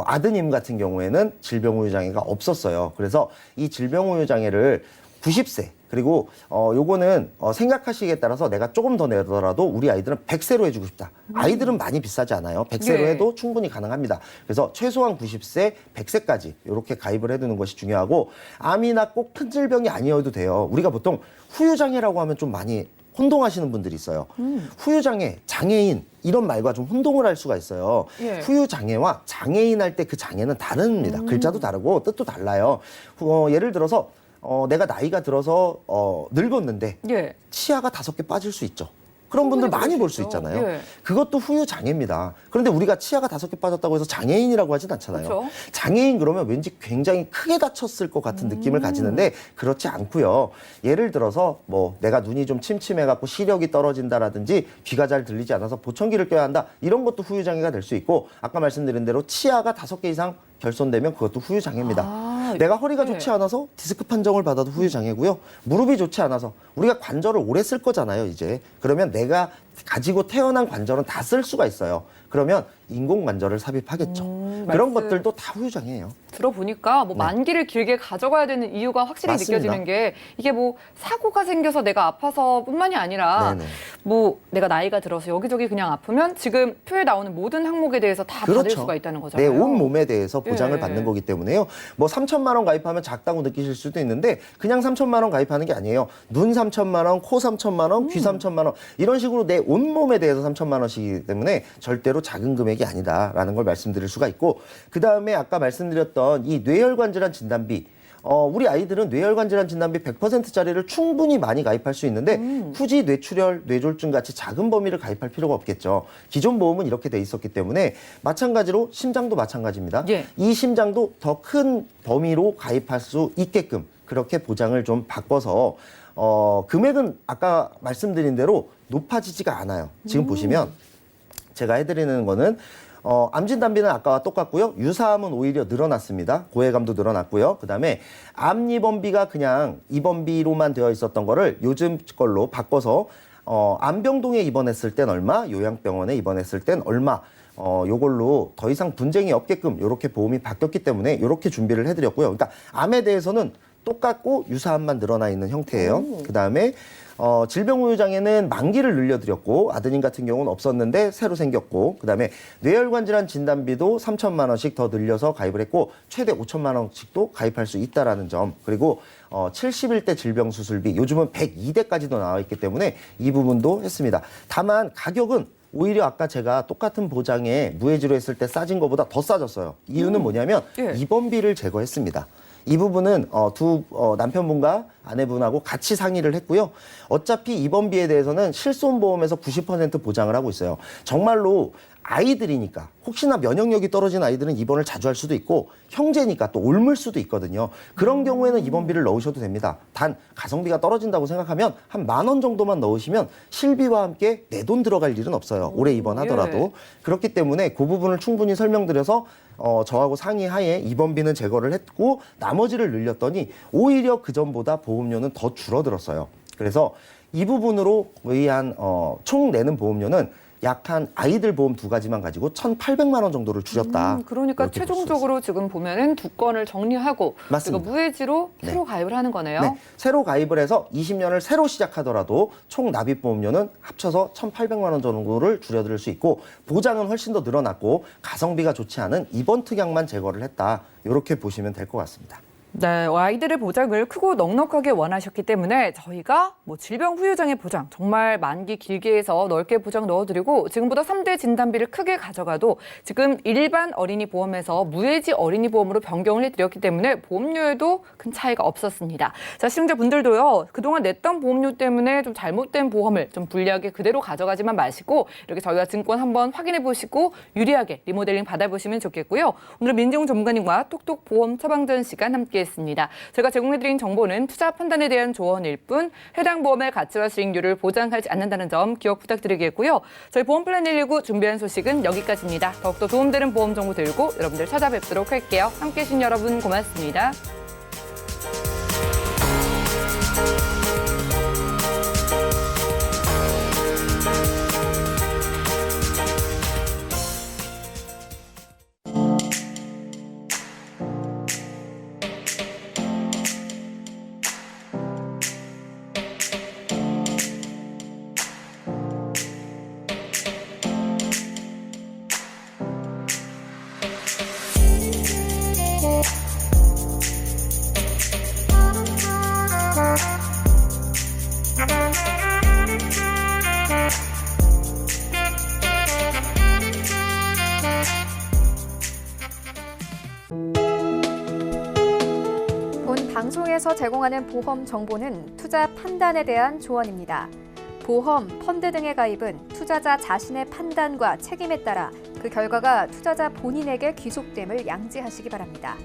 아드님 같은 경우에는 질병우유장애가 없었어요. 그래서 이 질병우유장애를 90세 그리고 요거는 생각하시기에 따라서 내가 조금 더 내더라도 우리 아이들은 100세로 해주고 싶다. 아이들은 많이 비싸지 않아요. 100세로 네. 해도 충분히 가능합니다. 그래서 최소한 90세, 100세까지 이렇게 가입을 해두는 것이 중요하고, 암이나 꼭 큰 질병이 아니어도 돼요. 우리가 보통 후유장애라고 하면 좀 많이 혼동하시는 분들이 있어요. 후유장애, 장애인 이런 말과 좀 혼동을 할 수가 있어요. 예. 후유장애와 장애인 할 때 그 장애는 다릅니다. 글자도 다르고 뜻도 달라요. 예를 들어서 내가 나이가 들어서 늙었는데 예. 치아가 5개 빠질 수 있죠. 그런 분들 충분히 많이 그럴 볼 수 수 있죠. 있잖아요. 예. 그것도 후유장애입니다. 그런데 우리가 치아가 5개 빠졌다고 해서 장애인이라고 하진 않잖아요. 그렇죠. 장애인 그러면 왠지 굉장히 크게 다쳤을 것 같은 느낌을 가지는데 그렇지 않고요. 예를 들어서 뭐 내가 눈이 좀 침침해갖고 시력이 떨어진다라든지 귀가 잘 들리지 않아서 보청기를 껴야 한다. 이런 것도 후유장애가 될 수 있고, 아까 말씀드린 대로 치아가 5개 이상 결손되면 그것도 후유장애입니다. 내가 허리가 네. 좋지 않아서 디스크 판정을 받아도 후유장애고요. 무릎이 좋지 않아서 우리가 관절을 오래 쓸 거잖아요, 이제. 그러면 내가 가지고 태어난 관절은 다 쓸 수가 있어요. 그러면 인공관절을 삽입하겠죠. 그런 말씀- 것들도 다 후유장애예요. 들어보니까 뭐 만기를 길게 가져가야 되는 이유가 확실히 맞습니다. 느껴지는 게, 이게 뭐 사고가 생겨서 내가 아파서뿐만이 아니라 네네. 뭐 내가 나이가 들어서 여기저기 그냥 아프면 지금 표에 나오는 모든 항목에 대해서 다 받을 수가 있다는 내 거잖아요. 온 몸에 대해서 보장을 예. 받는 거기 때문에요. 뭐 3천만 원 가입하면 작다고 느끼실 수도 있는데 그냥 3천만 원 가입하는 게 아니에요. 눈 3천만 원, 코 3천만 원, 귀 3천만 원, 이런 식으로 내 온 몸에 대해서 3천만 원씩이기 때문에 절대로 작은 금액이 아니다라는 걸 말씀드릴 수가 있고, 그 다음에 아까 말씀드렸던 이 뇌혈관 질환 진단비, 우리 아이들은 뇌혈관 질환 진단비 100%짜리를 충분히 많이 가입할 수 있는데 굳이 뇌출혈, 뇌졸중 같이 작은 범위를 가입할 필요가 없겠죠. 기존 보험은 이렇게 돼 있었기 때문에, 마찬가지로 심장도 마찬가지입니다. 예. 이 심장도 더 큰 범위로 가입할 수 있게끔 그렇게 보장을 좀 바꿔서 금액은 아까 말씀드린 대로 높아지지가 않아요. 지금 보시면 제가 해드리는 거는 암진단비는 아까와 똑같고요. 유사암은 오히려 늘어났습니다. 고해감도 늘어났고요. 그다음에 암 입원비가 그냥 입원비로만 되어 있었던 거를 요즘 걸로 바꿔서 암병동에 입원했을 땐 얼마, 요양병원에 입원했을 땐 얼마, 요걸로 더 이상 분쟁이 없게끔 이렇게 보험이 바뀌었기 때문에 이렇게 준비를 해드렸고요. 그러니까 암에 대해서는 똑같고 유사암만 늘어나 있는 형태예요. 그다음에 질병우유장애는 만기를 늘려드렸고, 아드님 같은 경우는 없었는데 새로 생겼고, 그다음에 뇌혈관 질환 진단비도 3천만 원씩 더 늘려서 가입을 했고, 최대 5천만 원씩도 가입할 수 있다라는 점, 그리고 71대 질병 수술비, 요즘은 102대까지도 나와 있기 때문에 이 부분도 했습니다. 다만 가격은 오히려 아까 제가 똑같은 보장에 무해지로 했을 때 싸진 것보다 더 싸졌어요. 이유는 뭐냐면 예. 입원비를 제거했습니다. 이 부분은 남편분과 아내분하고 같이 상의를 했고요. 어차피 입원비에 대해서는 실손보험에서 90% 보장을 하고 있어요. 정말로 아이들이니까 혹시나 면역력이 떨어진 아이들은 입원을 자주 할 수도 있고, 형제니까 또 옮을 수도 있거든요. 그런 경우에는 입원비를 넣으셔도 됩니다. 단 가성비가 떨어진다고 생각하면 한 10,000원 정도만 넣으시면 실비와 함께 내 돈 들어갈 일은 없어요. 오래 입원하더라도. 예. 그렇기 때문에 그 부분을 충분히 설명드려서 저하고 상의하에 입원비는 제거를 했고 나머지를 늘렸더니 오히려 그전보다 보험료는 더 줄어들었어요. 그래서 이 부분으로 거의 총 내는 보험료는 약 한 아이들 보험 2가지만 가지고 1,800만 원 정도를 줄였다. 그러니까 이렇게 볼수 최종적으로 지금 보면은 2건을 정리하고 맞습니다. 그리고 무해지로 네. 새로 가입을 하는 거네요. 네, 새로 가입을 해서 20년을 새로 시작하더라도 총 납입 보험료는 합쳐서 1,800만 원 정도를 줄여드릴 수 있고, 보장은 훨씬 더 늘어났고 가성비가 좋지 않은 입원 특약만 제거를 했다. 이렇게 보시면 될 것 같습니다. 네, 아이들의 보장을 크고 넉넉하게 원하셨기 때문에 저희가 질병 후유장애 보장 정말 만기 길게 해서 넓게 보장 넣어드리고 지금보다 3대 진단비를 크게 가져가도 지금 일반 어린이 보험에서 무해지 어린이 보험으로 변경을 해드렸기 때문에 보험료에도 큰 차이가 없었습니다. 자, 시청자분들도요, 그동안 냈던 보험료 때문에 좀 잘못된 보험을 좀 불리하게 그대로 가져가지만 마시고 이렇게 저희가 증권 한번 확인해 보시고 유리하게 리모델링 받아보시면 좋겠고요. 오늘 민지용 전문가님과 톡톡 보험 처방전 시간 함께 했습니다. 제가 제공해드린 정보는 투자 판단에 대한 조언일 뿐 해당 보험의 가치와 수익률을 보장하지 않는다는 점 기억 부탁드리겠고요. 저희 보험 플랜 119 준비한 소식은 여기까지입니다. 더욱더 도움되는 보험 정보 들고 여러분들 찾아뵙도록 할게요. 함께해 주신 여러분 고맙습니다. 본 방송에서 제공하는 보험 정보는 투자 판단에 대한 조언입니다. 보험, 펀드 등의 가입은 투자자 자신의 판단과 책임에 따라 그 결과가 투자자 본인에게 귀속됨을 양지하시기 바랍니다.